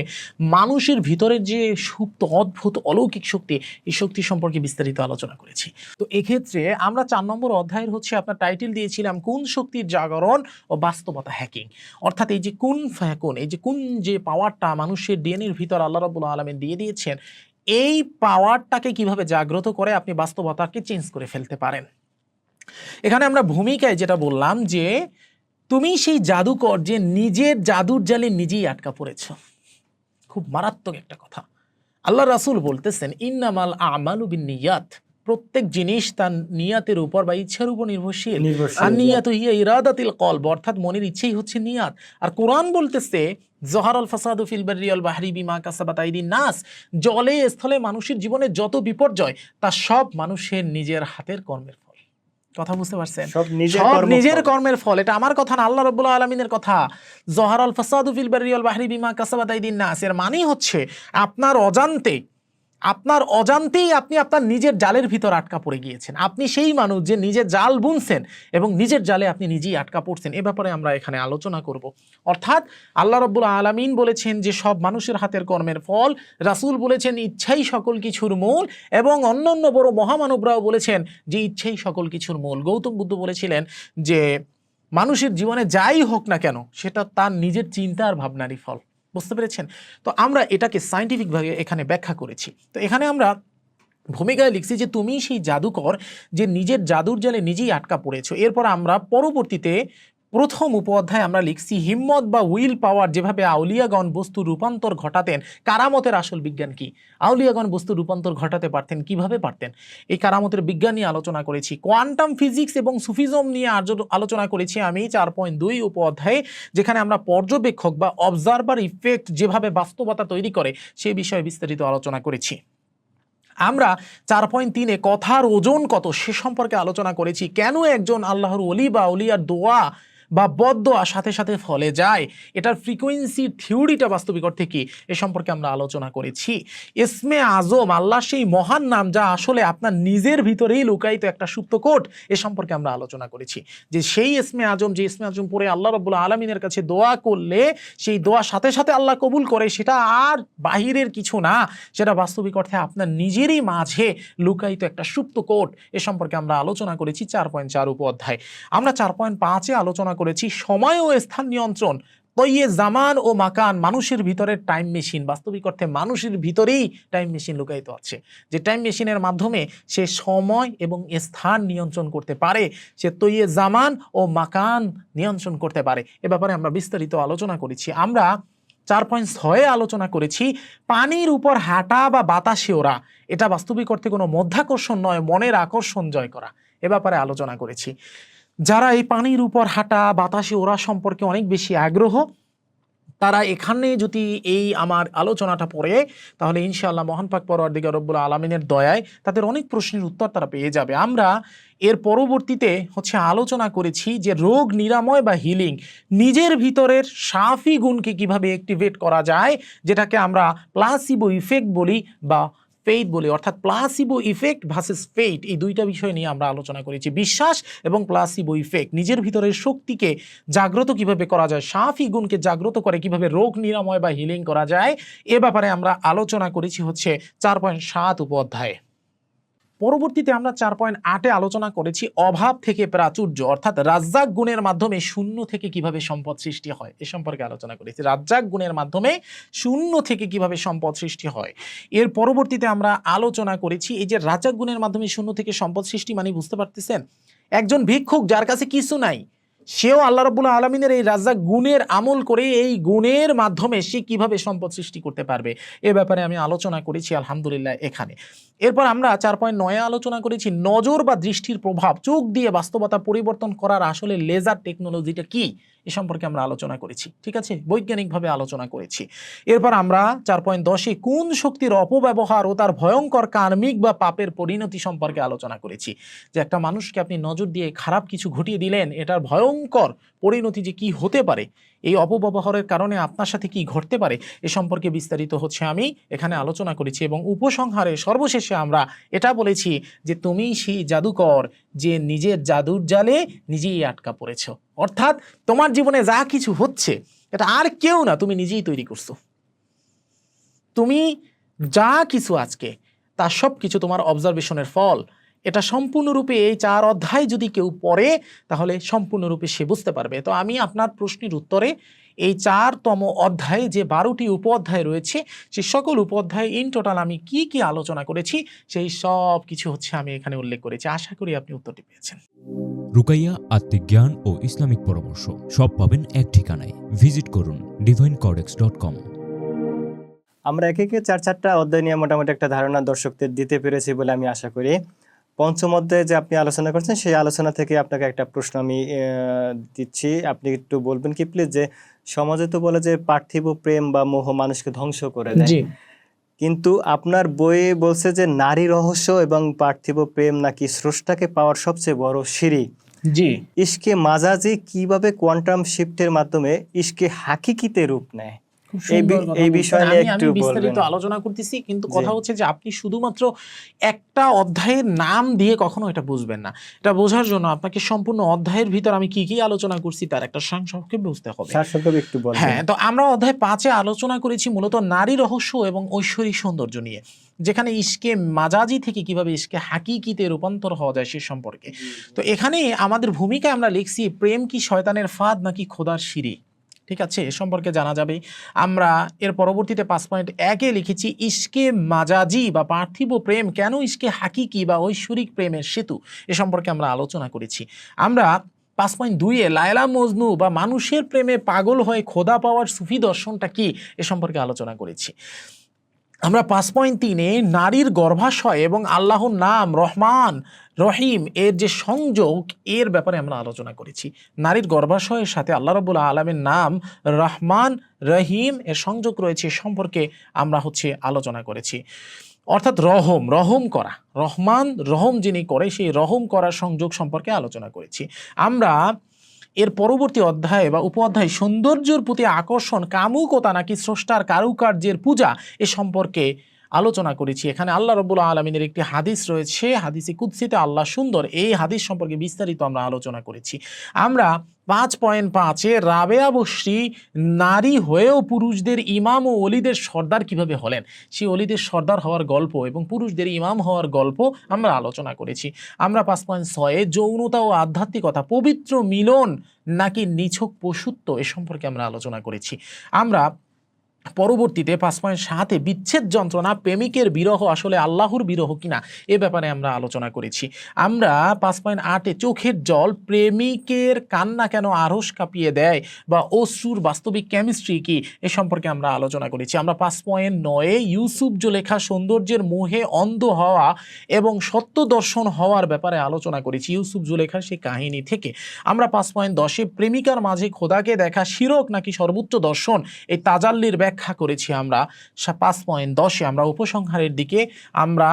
মানুষের ভিতরের যে সুপ্ত অদ্ভুত অলৌকিক শক্তি, এই শক্তি সম্পর্কে বিস্তারিত আলোচনা করেছি। তো এক্ষেত্রে আমরা 4 নম্বর অধ্যায়ের আপনার টাইটেল দিয়েছিলাম কোন শক্তির জাগরণ ও বাস্তবতা হ্যাকিং। অর্থাৎ এই যে কুন ফায়াকুন, এই যে কোন যে পাওয়ারটা মানুষের ডিএনএর ভিতর আল্লাহ রাব্বুল আলামিন দিয়ে দিয়েছেন, এই পাওয়ারটাকে কিভাবে জাগ্রত করে আপনি বাস্তবতাকে চেঞ্জ করে ফেলতে পারেন। এখানে আমরা ভূমিকায় যেটা বললাম যে তুমি সেই জাদুকর যে নিজের জাদুর জালে নিজেই আটকা পড়েছ। খুব মারাত্মক একটা কথা। আল্লাহ রাসূল বলতেছেন, ইন্নামাল আমালু বিন্নিয়াত, প্রত্যেক জিনিস তার নিয়াতের উপর বা ইচ্ছার উপর নির্ভরশীল। আর নিয়াতু হিয়া ইরাদাতিল কলব, অর্থাৎ মনের ইচ্ছেই হচ্ছে নিয়াত। আর কোরআন বলতেছে, জহারাল ফাসাদু ফিল বাররি ওয়াল বাহরি বিমা কাসাবাত আইদিন নাস, জলে স্থলে মানুষের জীবনে যত বিপর্যয় তা সব মানুষের নিজের হাতের কর্মের ফল। কথা বুঝতে পারছেন? সব নিজের কর্মের ফল। এটা আমার কথা না, আল্লাহ রাব্বুল আলামিনের কথা। জহারাল ফাসাদু ফিল বাররি ওয়াল বাহরি বিমা কাসাবাত আইদিন নাস, এর মানে হচ্ছে আপনার অজান্তেই আপনি আপনার নিজের জালের ভিতর আটকা পড়ে গিয়েছেন। আপনি সেই মানুষ যে নিজের জাল বুনছেন এবং নিজের জালে আপনি নিজেই আটকা পড়ছেন। এ ব্যাপারে আমরা এখানে আলোচনা করব। অর্থাৎ আল্লাহ রাব্বুল আলামিন বলেছেন যে সব মানুষের হাতের কর্মের ফল, রাসূল বলেছেন ইচ্ছাই সকল কিছুর মূল, এবং অন্যান্য বড় মহামানবরাও বলেছেন যে ইচ্ছাই সকল কিছুর মূল। গৌতম বুদ্ধ বলেছিলেন যে মানুষের জীবনে যাই হোক না কেন সেটা তার নিজের চিন্তা আর ভাবনারই ফল। বুঝতে পেরেছেন? তো আমরা এটাকে সায়েন্টিফিকভাবে এখানে ব্যাখ্যা করেছি। তো এখানে আমরা ভূমিকায় লিখছি যে তুমি সেই জাদুকর যে নিজের জাদুর জালে নিজেই আটকা পড়েছো। এরপর আমরা পরবর্তীতে প্রথম উপঅধ্যায় আমরা লিখছি হিম্মত বা উইল পাওয়ার, যেভাবে আউলিয়াগণ বস্তু রূপান্তর ঘটাতেন। কারামতের আসল বিজ্ঞান কি? আউলিয়াগণ বস্তু রূপান্তর ঘটাতে পারতেন, কিভাবে পারতেন? এই কারামতের বিজ্ঞান নিয়ে আলোচনা করেছি। কোয়ান্টাম ফিজিক্স এবং সুফিজম নিয়ে আলোচনা করেছি আমি 4.2 উপঅধ্যায়ে, যেখানে আমরা পর্যবেক্ষক বা অবজারভার ইফেক্ট যেভাবে বাস্তবতা তৈরি করে সে বিষয়ে বিস্তারিত আলোচনা করেছি। আমরা 4.3-এ কথার ওজন কত সে সম্পর্কে আলোচনা করেছি। কেন একজন আল্লাহর ওলি বা ওলিয়ার দোয়া বা বদদোয়া সাথে সাথে ফলে যায়, এটার ফ্রিকোয়েন্সি থিওরিটা বাস্তবিক অর্থে কি, এ সম্পর্কে আমরা আলোচনা করেছি। ইসমে আজম, আল্লাহ সেই মহান নাম যা আসলে আপনার নিজের ভিতরেই লুকায়িত একটা সুপ্ত কোট, এ সম্পর্কে আমরা আলোচনা করেছি। যে সেই ইসমে আজম, যে ইসমে আজম পড়ে আল্লাহ রাব্বুল আলামিনের কাছে দোয়া করলে সেই দোয়া সাথে সাথে আল্লাহ কবুল করে, সেটা আর বাহিরের কিছু না, সেটা বাস্তবিক অর্থে আপনার নিজেরই মাঝে লুকায়িত একটা সুপ্ত কোট। এ সম্পর্কে আমরা আলোচনা করেছি 4.4 উপঅধ্যায়। আমরা 4.5-এ আলোচনা করেছি সময় ও স্থান নিয়ন্ত্রণ, তৈয়ে জামান ও মাকান, মানুষের ভিতরে টাইম মেশিন। বাস্তবিক অর্থে মানুষের ভিতরেই টাইম মেশিন লুকায়িত আছে, যে টাইম মেশিনের মাধ্যমে সে সময় এবং স্থান নিয়ন্ত্রণ করতে পারে, সে তৈয়ে জামান ও মাকান নিয়ন্ত্রণ করতে পারে। এ ব্যাপারে আমরা বিস্তারিত আলোচনা করেছি। আমরা 4.6-এ আলোচনা করেছি পানির উপর হাঁটা বা বাতাসে ওড়া, এটা বাস্তবিক অর্থে কোনো মধ্যাকর্ষণ নয়, মনের আকর্ষণ জয় করা। এ ব্যাপারে আলোচনা করেছি। যারা এই পানির উপর হাঁটা বাতাসে ওড়া সম্পর্কে অনেক বেশি আগ্রহ, তারা এখানে যদি এই আমার আলোচনাটা পড়ে, তাহলে ইনশাআল্লাহ মহান পাক পরওয়ারদিগার রব্বুল আলামিনের দয়ায় তাদের অনেক প্রশ্নের উত্তর তারা পেয়ে যাবে। আমরা এর পরবর্তীতে আলোচনা করেছি যে রোগ নিরাময় বা হিলিং, নিজের ভিতরের সাফি গুণকে কিভাবে অ্যাক্টিভেট করা যায়, যেটাকে আমরা প্লাসিবো ইফেক্ট বলি বা ফেইথ বলি, অর্থাৎ প্লাসিবো ইফেক্ট ভার্সেস ফেইথ, এই দুইটা বিষয় নিয়ে আমরা আলোচনা করেছি। বিশ্বাস এবং প্লাসিবো ইফেক্ট, নিজের ভিতরের শক্তিকে জাগ্রত কিভাবে করা যায়, সাফি গুণকে জাগ্রত করে কিভাবে রোগ নিরাময় বা হিলিং করা যায়, এ ব্যাপারে আমরা আলোচনা করেছি 4.7 উপঅধ্যায়ে। পরবর্তীতে আমরা 4.8-এ আলোচনা করেছি অভাব থেকে প্রাচুর্য, অর্থাৎ রাজ্জাক গুণের মাধ্যমে শূন্য থেকে কিভাবে সম্পদ সৃষ্টি হয়, এ সম্পর্কে আলোচনা করেছি। রাজ্জাক গুণের মাধ্যমে শূন্য থেকে কিভাবে সম্পদ সৃষ্টি হয়। এর পরবর্তীতে আমরা আলোচনা করেছি এই যে রাজ্জাক গুণের মাধ্যমে শূন্য থেকে সম্পদ সৃষ্টি, মানে বুঝতে পারতেছেন, একজন ভিক্ষুক যার কাছে কিছু নাই, সেও আল্লাহ রাব্বুল আলামিনের এই রাজ্জাক গুণের আমল করে এই গুণের মাধ্যমে সে কিভাবে সম্পদ সৃষ্টি করতে পারবে, এ ব্যাপারে আমি আলোচনা করেছি আলহামদুলিল্লাহ এখানে। এরপর আমরা 4.9-এ আলোচনা করেছি নজর বা দৃষ্টির প্রভাব, চোখ দিয়ে বাস্তবতা পরিবর্তন করার আসলে লেজার টেকনোলজিটা কি, এ সম্পর্কে আমরা আলোচনা করেছি। ঠিক আছে, বৈজ্ঞানিকভাবে আলোচনা করেছি। এরপর আমরা 4.10-এ কোন শক্তির অপব্যবহার ও তার ভয়ঙ্কর কার্মিক বা পাপের পরিণতি সম্পর্কে আলোচনা করেছি। যে একটা মানুষকে আপনি নজর দিয়ে খারাপ কিছু ঘটিয়ে দিলেন, এটার ভয়ঙ্কর পরিণতি যে কি হতে পারে, এই অপব্যবহারের কারণে আপনার সাথে কি ঘটতে পারে, এ সম্পর্কে বিস্তারিত আমি এখানে আলোচনা করেছি। এবং উপসংহারে সর্বশেষে আমরা এটা বলেছি যে তুমি সেই জাদুকর যে নিজের জাদুর জালে নিজেই আটকা পড়েছ, অর্থাৎ তোমার জীবনে যা কিছু হচ্ছে এটা আর কেউ না, তুমি নিজেই তৈরি করছো। তুমি যা কিছু আজকে, তা সব কিছু তোমার অবজারভেশনের ফল। এটা সম্পূর্ণরূপে এই 4 অধ্যায় যদি কেউ পড়ে, তাহলে সম্পূর্ণরূপে সে বুঝতে পারবে। তো আমি আপনার প্রশ্নের উত্তরে এই 4তম অধ্যায়ে যে 12টি উপঅধ্যায় রয়েছে, সেই সকল উপঅধ্যায় ইন টোটাল আমি কি কি আলোচনা করেছি, সেই সব কিছু আমি এখানে উল্লেখ করেছি। আশা করি আপনি উত্তরটি পেয়েছেন। রুকাইয়া আত্মিক জ্ঞান ও ইসলামিক পরামর্শ সব পাবেন এক ঠিকানায়। ভিজিট করুন divinecodex.com। আমরা একে 4টা অধ্যায় নিয়ে মোটামুটি একটা ধারণা দর্শকদের দিতে পেরেছি বলে আমি আশা করি। 5ম অধ্যায়ে যে আপনি আলোচনা করছেন, সেই আলোচনা থেকে আপনাকে একটা প্রশ্ন আমি দিচ্ছি, আপনি একটু বলবেন কি প্লিজ, যে সমাজে তো বলে যে পার্থিব প্রেম বা মোহ মানুষকে ধ্বংস করে দেয়, কিন্তু আপনার বইয়ে বলছে যে নারী রহস্য এবং পার্থিব প্রেম নাকি স্রষ্টাকে পাওয়ার সবচেয়ে বড় সিঁড়ি। জি, ইশকে মাজাজি কিভাবে কোয়ান্টাম শিফটের মাধ্যমে ইশকে হাকিকিতে রূপ নেয়, এই বিষয় নিয়ে একটু বিস্তারিত আলোচনা করতেছি। কিন্তু কথা হচ্ছে যে আপনি শুধুমাত্র একটা অধ্যায়ের নাম দিয়ে কখনো এটা বুঝবেন না। এটা বোঝার জন্য আপনাকে সম্পূর্ণ অধ্যায়ের ভিতর আমি কি কি আলোচনা করছি তার একটা সংক্ষেপে বুঝতে হবে। একটু বলবেন? হ্যাঁ, তো আমরা অধ্যায় 5-এ আলোচনা করেছি মূলত নারী রহস্য এবং ঐশ্বরিক সৌন্দর্য নিয়ে, যেখানে ইশকে মাজাজি থেকে কিভাবে ইশকে হাকিকিতে রূপান্তর হওয়া যায় সে সম্পর্কে। তো এখানে আমাদের ভূমিকায় আমরা লিখছি প্রেম কি শয়তানের ফাঁদ নাকি খোদার সিঁড়ি। ঠিক আছে, এ সম্পর্কে জানা যাবে। আমরা এর পরবর্তীতে 5.1-এ লিখেছি ইশকে মাজাজি বা পার্থিব প্রেম কেন ইশকে হাকিকি বা ঐশ্বরিক প্রেমের সেতু, এ সম্পর্কে আমরা আলোচনা করেছি। আমরা 5.2-এ লায়লা মজনু বা মানুষের প্রেমে পাগল হয়ে খোদা পাওয়ার সুফি দর্শনটা কি, এ সম্পর্কে আলোচনা করেছি। আমরা 5.3-এ নারীর গর্ভাশয় এবং আল্লাহর নাম রহমান রহিম এর যে সংযোগ, এর ব্যাপারে আমরা আলোচনা করেছি। নারীর গর্ভাশয়ের সাথে আল্লাহ রাব্বুল আলামিনের নাম রহমান রহিম এর সংযোগ রয়েছে সম্পর্কে আমরা আলোচনা করেছি। অর্থাৎ রহম করা, রহমান রহম যিনি করে সেই রহম করার সংযোগ সম্পর্কে আলোচনা করেছি। আমরা এর পরবর্তী অধ্যায়ে বা উপঅধ্যায় সৌন্দর্যের প্রতি আকর্ষণ, কামুকতা নাকি স্রষ্টার কারুকার্যের পূজা এ সম্পর্কে আলোচনা করেছি। এখানে আল্লাহ রাব্বুল আলামিনের একটি হাদিস রয়েছে, হাদিসে কুদসিতে আল্লাহ সুন্দর, এই হাদিস সম্পর্কে বিস্তারিত আমরা আলোচনা করেছি। আমরা 5.5-এ রাবেয়া বসরি নারী হয়েও পুরুষদের ইমাম ও অলিদের সর্দার কিভাবে হলেন, সেই অলিদের সর্দার হওয়ার গল্প এবং পুরুষদের ইমাম হওয়ার গল্প আমরা আলোচনা করেছি। আমরা 5.6-এ যৌনতা ও আধ্যাত্মিকতা, পবিত্র মিলন নাকি নিছক পশুত্ব এ সম্পর্কে আমরা আলোচনা করেছি। আমরা পরবর্তীতে 5.7-এ বিচ্ছেদ যন্ত্রণা, প্রেমিকের বিরহ আসলে আল্লাহর বিরহ কিনা এ ব্যাপারে আমরা আলোচনা করেছি। আমরা 5.8-এ চোখের জল, প্রেমিকের কান্না কেন আরশ কাঁপিয়ে দেয় বা অশ্রুর বাস্তবিক কেমিস্ট্রি কি এ সম্পর্কে আমরা আলোচনা করেছি। আমরা 5.9-এ ইউসুফ জুলেখা সৌন্দর্যের মোহে অন্ধ হওয়া এবং সত্য দর্শন হওয়ার ব্যাপারে আলোচনা করেছি ইউসুফ জুলেখার সেই কাহিনী থেকে। আমরা 5.10-এ প্রেমিকার মাঝে খোদাকে দেখা শিরক নাকি সর্বোচ্চ দর্শন এই তাজাল্লির ব্যাখ্যা করেছি। আমরা 5.10-এ আমরা উপসংহারের দিকে আমরা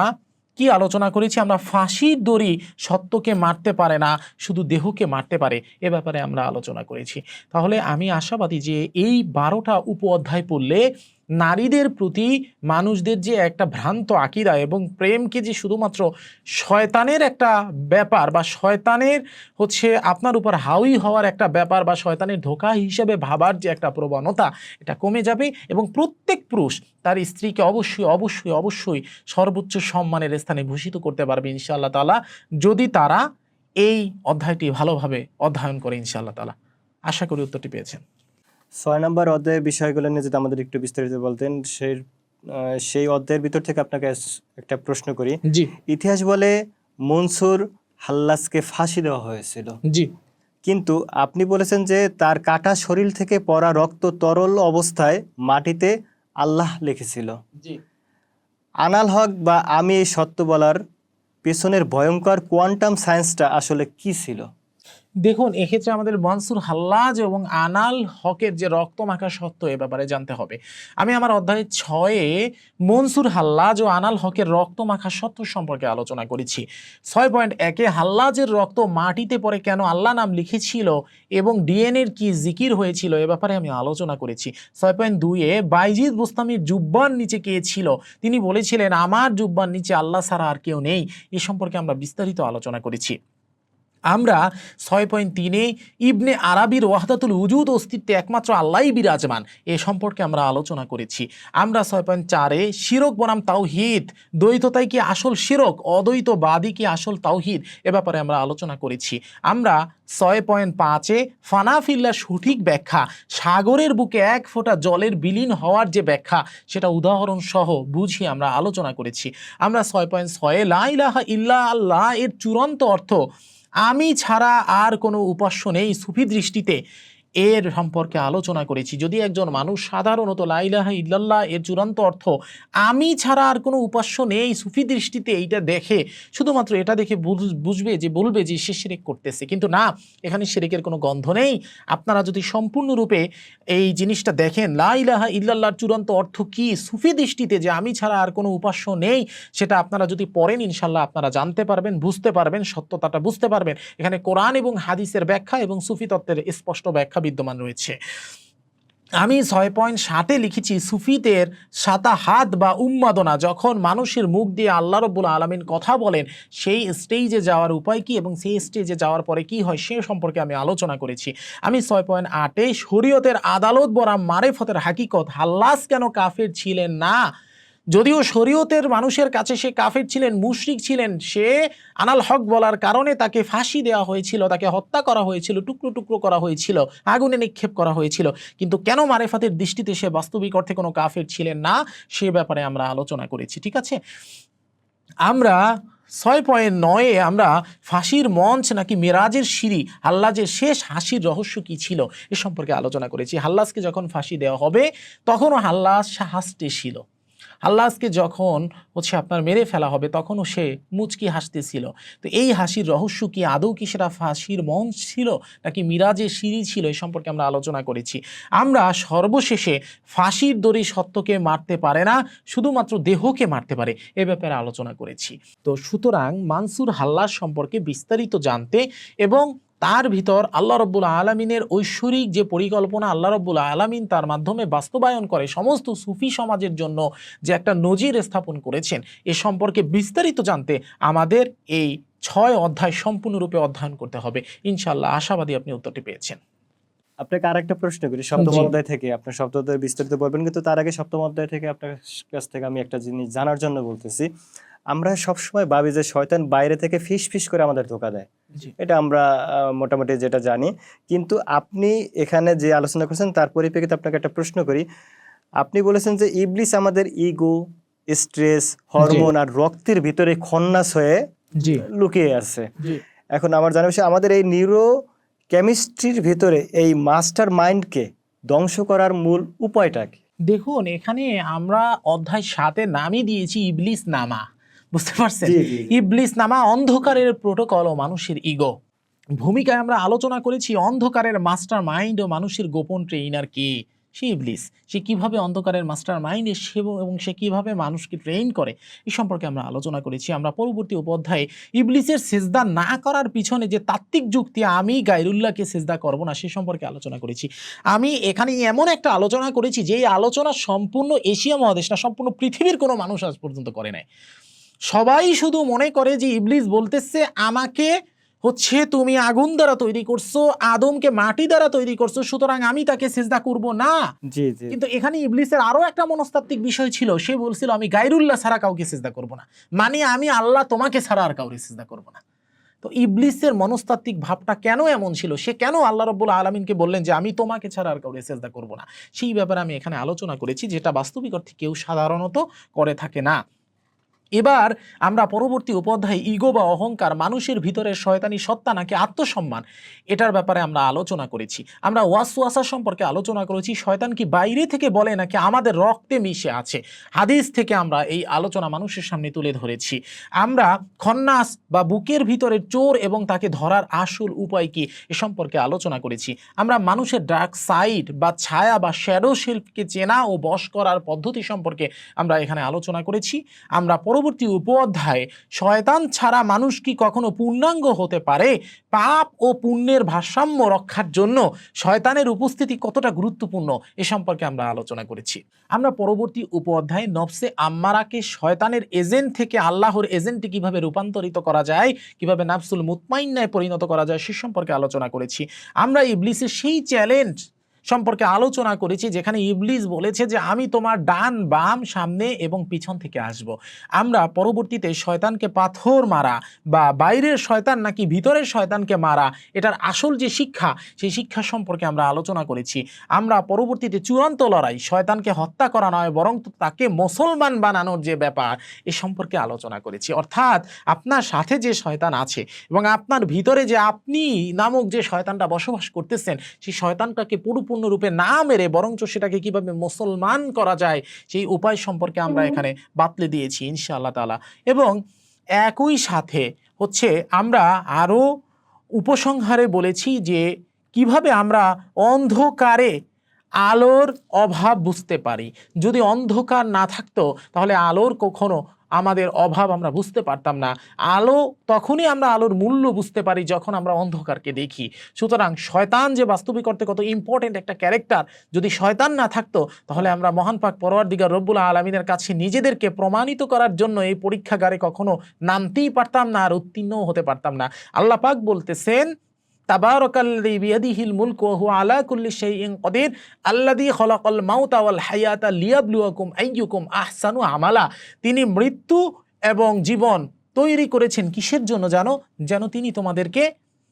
কি আলোচনা করেছি, আমরা ফাঁসির দড়ি সত্যকে মারতে পারে না, শুধু দেহকে মারতে পারে, এ ব্যাপারে আমরা আলোচনা করেছি। তাহলে আমি আশাবাদী যে এই 12টা উপ অধ্যায় পড়লে নারীদের প্রতি মানুষদের যে একটা ভ্রান্ত আকিদা এবং প্রেমকে যে শুধুমাত্র শয়তানের একটা ব্যাপার বা শয়তানের হচ্ছে আপনার উপর হাউই হওয়ার একটা ব্যাপার বা শয়তানের ধোঁকা হিসেবে ভাবার যে একটা প্রবণতা, এটা কমে যাবে এবং প্রত্যেক পুরুষ তার স্ত্রীকে অবশ্যই অবশ্যই অবশ্যই সর্বোচ্চ সম্মানের স্থানে ভূষিত করতে পারবে ইনশাআল্লাহ তাআলা, যদি তারা এই অধ্যায়টি ভালোভাবে অধ্যয়ন করে ইনশাআল্লাহ তাআলা। আশা করি উত্তরটি পেয়েছেন। 6 নম্বর অধ্যায়ের বিষয়গুলো নিয়ে যদি আমাদের একটু বিস্তারিত বলতেন, সেই অধ্যায়ের ভিতর থেকে আপনাকে একটা প্রশ্ন করি। জি ইতিহাস বলে মনসুর হাল্লাজকে ফাঁসি দেওয়া হয়েছিল, জি কিন্তু আপনি বলেছেন যে তার কাটা শরীর থেকে পড়া রক্ত তরল অবস্থায় মাটিতে আল্লাহ লিখেছিল। জি আনাল হক বা আমি এই সত্য বলার পেছনের ভয়ঙ্কর কোয়ান্টাম সায়েন্সটা আসলে কি ছিল? দেখুন, এক্ষেত্রে আমাদের মনসুর হাল্লাজ এবং আনাল হকের যে রক্তমাখা সত্য এ ব্যাপারে জানতে হবে। আমি আমার অধ্যায় 6-এ মনসুর হাল্লাজ ও আনাল হকের রক্তমাখা সত্য সম্পর্কে আলোচনা করেছি। 6.1-এ হাল্লাজের রক্ত মাটিতে পড়ে কেন আল্লাহ নাম লিখেছিল এবং ডিএনএর কি জিকির হয়েছিল এ ব্যাপারে আমি আলোচনা করেছি। 6.2-এ বাইজিদ বোস্তামির জুব্বার নিচে কে ছিল, তিনি বলেছিলেন আমার জুব্বার নিচে আল্লাহ ছাড়া আর কেউ নেই, এ সম্পর্কে আমরা বিস্তারিত আলোচনা করেছি। আমরা 6.3-এ ইবনে আরাবির ওয়াহদাতুল উজুদ অস্তিত্বে একমাত্র আল্লাহই বিরাজমান এ সম্পর্কে আমরা আলোচনা করেছি। আমরা 6.4-এ শিরক বনাম তাওহীদ, দ্বৈততাই কি আসল শিরক, অদ্বৈতবাদী কি আসল তাওহীদ এ ব্যাপারে আমরা আলোচনা করেছি। আমরা 6.5-এ ফানাফিল্লার সঠিক ব্যাখ্যা, সাগরের বুকে এক ফোঁটা জলের বিলীন হওয়ার যে ব্যাখ্যা সেটা উদাহরণ সহ বুঝিয়ে আমরা আলোচনা করেছি। আমরা 6.6-এ লা ইলাহা ইল্লা আল্লাহ এর চূড়ান্ত অর্থ আমি ছাড়া আর কোনো উপাস্য নেই সুফি দৃষ্টিতে এর সম্পর্কে আলোচনা করেছি। যদি একজন মানুষ সাধারণত লা ইলাহা ইল্লাল্লাহ এর চূড়ান্ত অর্থ আমি ছাড়া আর কোনো উপাস্য নেই সুফি দৃষ্টিতে এইটা দেখে শুধুমাত্র এটা দেখে বুঝবে যে বলবে যে সে শিরিক করতেছে, কিন্তু না, এখানে শিরিকের কোনো গন্ধ নেই। আপনারা যদি সম্পূর্ণরূপে এই জিনিসটা দেখেন লা ইলাহা ইল্লাল্লাহর চূড়ান্ত অর্থ কি সুফি দৃষ্টিতে যে আমি ছাড়া আর কোনো উপাস্য নেই, সেটা আপনারা যদি পড়েন ইনশাল্লাহ আপনারা জানতে পারবেন, বুঝতে পারবেন, সত্যতাটা বুঝতে পারবেন। এখানে কোরআন এবং হাদিসের ব্যাখ্যা এবং সুফি তত্ত্বের স্পষ্ট ব্যাখ্যা বিদ্যমান রয়েছে। আমি 6.7-এ লিখেছি সুফিদের সাতাহাত বা উন্মাদনা, যখন মানুষের মুখ দিয়ে আল্লাহ রাব্বুল আলামিন কথা বলেন সেই স্টেজে যাওয়ার উপায় কি এবং সেই স্টেজে যাওয়ার পরে কি হয় সে সম্পর্কে আমি আলোচনা করেছি। আমি 6.8-এ শরীয়তের আদালত বনাম মারেফতের হাকিকত, হাল্লাজ কেন কাফের ছিলেন না, যদিও শরীয়তের মানুষের কাছে সে কাফের ছিলেন, মুশরিক ছিলেন, সে আনাল হক বলার কারণে তাকে ফাঁসি দেওয়া হয়েছিল, তাকে হত্যা করা হয়েছিল, টুকরো টুকরো করা হয়েছিল, আগুনে নিক্ষেপ করা হয়েছিল, কিন্তু কেন মারেফাতের দৃষ্টিতে সে বাস্তবিক অর্থে কোনো কাফের ছিলেন না সে ব্যাপারে আমরা আলোচনা করেছি। ঠিক আছে, আমরা 6.9-এ আমরা ফাঁসির মঞ্চ নাকি মেরাজের সিঁড়ি, হাল্লাজের শেষ হাসির রহস্য কি ছিল এ সম্পর্কে আলোচনা করেছি। হাল্লাজকে যখন ফাঁসি দেওয়া হবে তখনও হাল্লাজ হাসতে ছিল, হাল্লাসকে যখন হচ্ছে আপনার মেরে ফেলা হবে তখনও সে মুচকি হাসতেছিল। তো এই হাসির রহস্য কি? আদৌ কি সেটা ফাঁসির মঞ্চ ছিল নাকি মিরাজের সিঁড়ি ছিল? এই সম্পর্কে আমরা আলোচনা করেছি। আমরা সর্বশেষে ফাঁসির দড়ি সত্যকে মারতে পারে না, শুধুমাত্র দেহকে মারতে পারে, এ ব্যাপারে আলোচনা করেছি। তো সুতরাং মানসুর হাল্লাস সম্পর্কে বিস্তারিত জানতে এবং তার ভিতর আল্লাহ রব্বুল আলমিনের ঐশ্বরিক যে পরিকল্পনা আল্লাহ রব্বুল আলমিন তার মাধ্যমে বাস্তবায়ন করে সমস্ত সুফি সমাজের জন্য যে একটা নজির স্থাপন করেছেন, এ সম্পর্কে বিস্তারিত জানতে আমাদের এই 6 অধ্যায় সম্পূর্ণরূপে অধ্যয়ন করতে হবে। ইনশাআল্লাহ আশাবাদী আপনি উত্তরটি পেয়েছেন। আপনাকে আরেকটা প্রশ্ন করি, সপ্তম জি। অধ্যায় থেকে আপনার সপ্তম অধ্যায় বিস্তারিত বলবেন, কিন্তু তার আগে সপ্তম অধ্যায় থেকে আপনার কাছ থেকে আমি একটা জিনিস জানার জন্য বলতেছি। আমরা সবসময় ভাবি যে শয়তান বাইরে থেকে ফিস ফিস করে আমাদের ধোঁকা দেয়, জি। এটা আমরা মোটামুটি যেটা জানি। কিন্তু আপনি এখানে যে আলোচনা করেছেন তার পরিপ্রেক্ষিতে আপনাকে একটা প্রশ্ন করি। আপনি বলেছেন যে ইবলিস আমাদের ইগো, স্ট্রেস, হরমোন আর রক্তের ভিতরে খন্নাস হয়ে জি লুকিয়ে আছে। জি এখন আমার জানা বিষয়, আমাদের এই নিউরো কেমিস্ট্রির ভিতরে এই মাস্টার মাইন্ডকে ধ্বংস করার মূল উপায়টা কি? দেখুন, এখানে আমরা অধ্যায় 7 নামই দিয়েছি ইবলিস নামা, বুঝতে পারছেন? জি, জি। ইবলিস নামা অন্ধকারের প্রোটোকল ও মানুষের ইগো ভূমিকায় আমরা আলোচনা করেছি অন্ধকারের মাস্টার মাইন্ড ও মানুষের গোপন ট্রেইনার কে, সে ইবলিস। সে কিভাবে অন্ধকারের মাস্টার মাইন্ড এবং সে কিভাবে মানুষকে ট্রেন করে, এই সম্পর্কে আমরা আলোচনা করেছি। আমরা পরবর্তী অধ্যায়ে ইবলিসের সিজদা না করার পিছনে যে তাত্ত্বিক যুক্তি আমি গায়রুল্লাহকে সিজদা করব না সে সম্পর্কে আলোচনা করেছি। আমি এখানে এমন একটা আলোচনা করেছি যে আলোচনা সম্পূর্ণ এশিয়া মহাদেশ না, সম্পূর্ণ পৃথিবীর কোনো মানুষ আজ পর্যন্ত করে নাই। সবাই শুধু মনে করে যে ইবলিস বলতেছে আমাকে হচ্ছে তুমি আগুন দ্বারা তৈরি করছো, আদমকে মাটি দ্বারা তৈরি করছো, সুতরাং আমি তাকে সিজদা করব না। জি জি। কিন্তু এখানে ইবলিসের আরো একটা মনস্তাত্ত্বিক বিষয় ছিল, সে বলছিল আমি গায়রুল্লাহ ছাড়া কাউকে সিজদা করব না, মানে আমি আল্লাহ তোমাকে ছাড়া আর কাউকে সিজদা করব না। তো ইবলিসের মনস্তাত্ত্বিক ভাবটা কেন এমন ছিল, সে কেন আল্লাহ রাব্বুল আলামিনকে বললেন যে আমি তোমাকে ছাড়া আর কাউকে সিজদা করব না, সেই ব্যাপারে আমি এখানে আলোচনা করেছি, যেটা বাস্তবিক অর্থে কেউ সাধারণত করে থাকে না। এবার আমরা পরবর্তী অধ্যায়ে ইগো বা অহংকার, মানুষের ভিতরে শয়তানি সত্তা নাকি আত্মসম্মান, এটার ব্যাপারে আমরা আলোচনা করেছি। আমরা ওয়াসওয়াসা সম্পর্কে আলোচনা করেছি, শয়তান কি বাইরে থেকে বলে নাকি আমাদের রক্তে মিশে আছে। হাদিস থেকে আমরা এই আলোচনা মানুষের সামনে তুলে ধরেছি। আমরা খন্নাস বা বুকের ভিতরে চোর এবং তাকে ধরার আসল উপায় কি এ সম্পর্কে আলোচনা করেছি। আমরা মানুষের ডার্ক সাইড বা ছায়া বা শ্যাডো সেলফকে চেনা ও বশ করার পদ্ধতি সম্পর্কে আমরা এখানে আলোচনা করেছি। আমরা পরবর্তী অধ্যায়ে শয়তান ছাড়া মানুষ কি কখনো পূর্ণাঙ্গ হতে পারে, পাপ ও পুণ্যের ভারসাম্য রক্ষার জন্য শয়তানের উপস্থিতি কতটা গুরুত্বপূর্ণ এ সম্পর্কে আমরা আলোচনা করেছি। আমরা পরবর্তী অধ্যায়ে নফসে আম্মারাকে শয়তানের এজেন্ট থেকে আল্লাহর এজেন্টে কিভাবে রূপান্তরিত করা যায়, কিভাবে নাফসুল মুতমাইন্নায় পরিণত করা যায় সে সম্পর্কে আলোচনা করেছি। আমরা ইবলিসের সেই চ্যালেঞ্জ সম্পর্কে আলোচনা করেছি যেখানে ইবলিস বলেছে যে আমি তোমার ডান বাম সামনে এবং পিছন থেকে আসব। আমরা পরবর্তীতে শয়তানকে পাথর মারা বা বাইরের শয়তান নাকি ভিতরের শয়তানকে মারা, এটার আসল যে শিক্ষা সেই শিক্ষা সম্পর্কে আমরা আলোচনা করেছি। আমরা পরবর্তীতে চূড়ান্ত লড়াই, শয়তানকে হত্যা করা নয় বরং তাকে মুসলমান বানানোর যে ব্যাপার এ সম্পর্কে আলোচনা করেছি। অর্থাৎ আপনার সাথে যে শয়তান আছে এবং আপনার ভিতরে যে আপনি নামক যে শয়তানটা বসবাস করতেছেন, সেই শয়তানটাকে পূর্ণরূপে না মেরে বরঞ্চ সেটাকে কিভাবে মুসলমান করা যায় সেই উপায় সম্পর্কে আমরা এখানে বাতলে দিয়েছি ইনশাআল্লাহ তাআলা। এবং একই সাথে হচ্ছে আমরা আরও উপসংহারে বলেছি যে কিভাবে আমরা অন্ধকারে আলোর অভাব বুঝতে পারি। যদি অন্ধকার না থাকতো তাহলে আলোর কখনো আমাদের অভাব আমরা বুঝতে পারতাম না। আলো তখনই আমরা আলোর মূল্য বুঝতে পারি যখন আমরা অন্ধকারকে দেখি। সুতরাং শয়তান যে বাস্তবিক অর্থে কত ইম্পর্টেন্ট একটা ক্যারেক্টার, যদি শয়তান না থাকতো তাহলে আমরা মহান পাক পরওয়ারদিগার রব্বুল আলামিনের কাছে নিজেদেরকে প্রমাণিত করার জন্য এই পরীক্ষাগারে কখনো নামতেই পারতাম না আর উত্তীর্ণও হতে পারতাম না। আল্লাহ পাক বলতেছেন তাবারাকাল্লাযী বিয়াদিহিল মুলকু ওয়া হুয়া আলা কুল্লি শাইইন কাদির আল্লাযী খালাকাল মাউতা ওয়াল হায়াতা লিয়াবলুয়াকুম আইয়ুকুম আহসানু আমালা। তিনি মৃত্যু এবং জীবন তৈরি করেছেন কিসের জন্য জানো? যেন তিনি তোমাদেরকে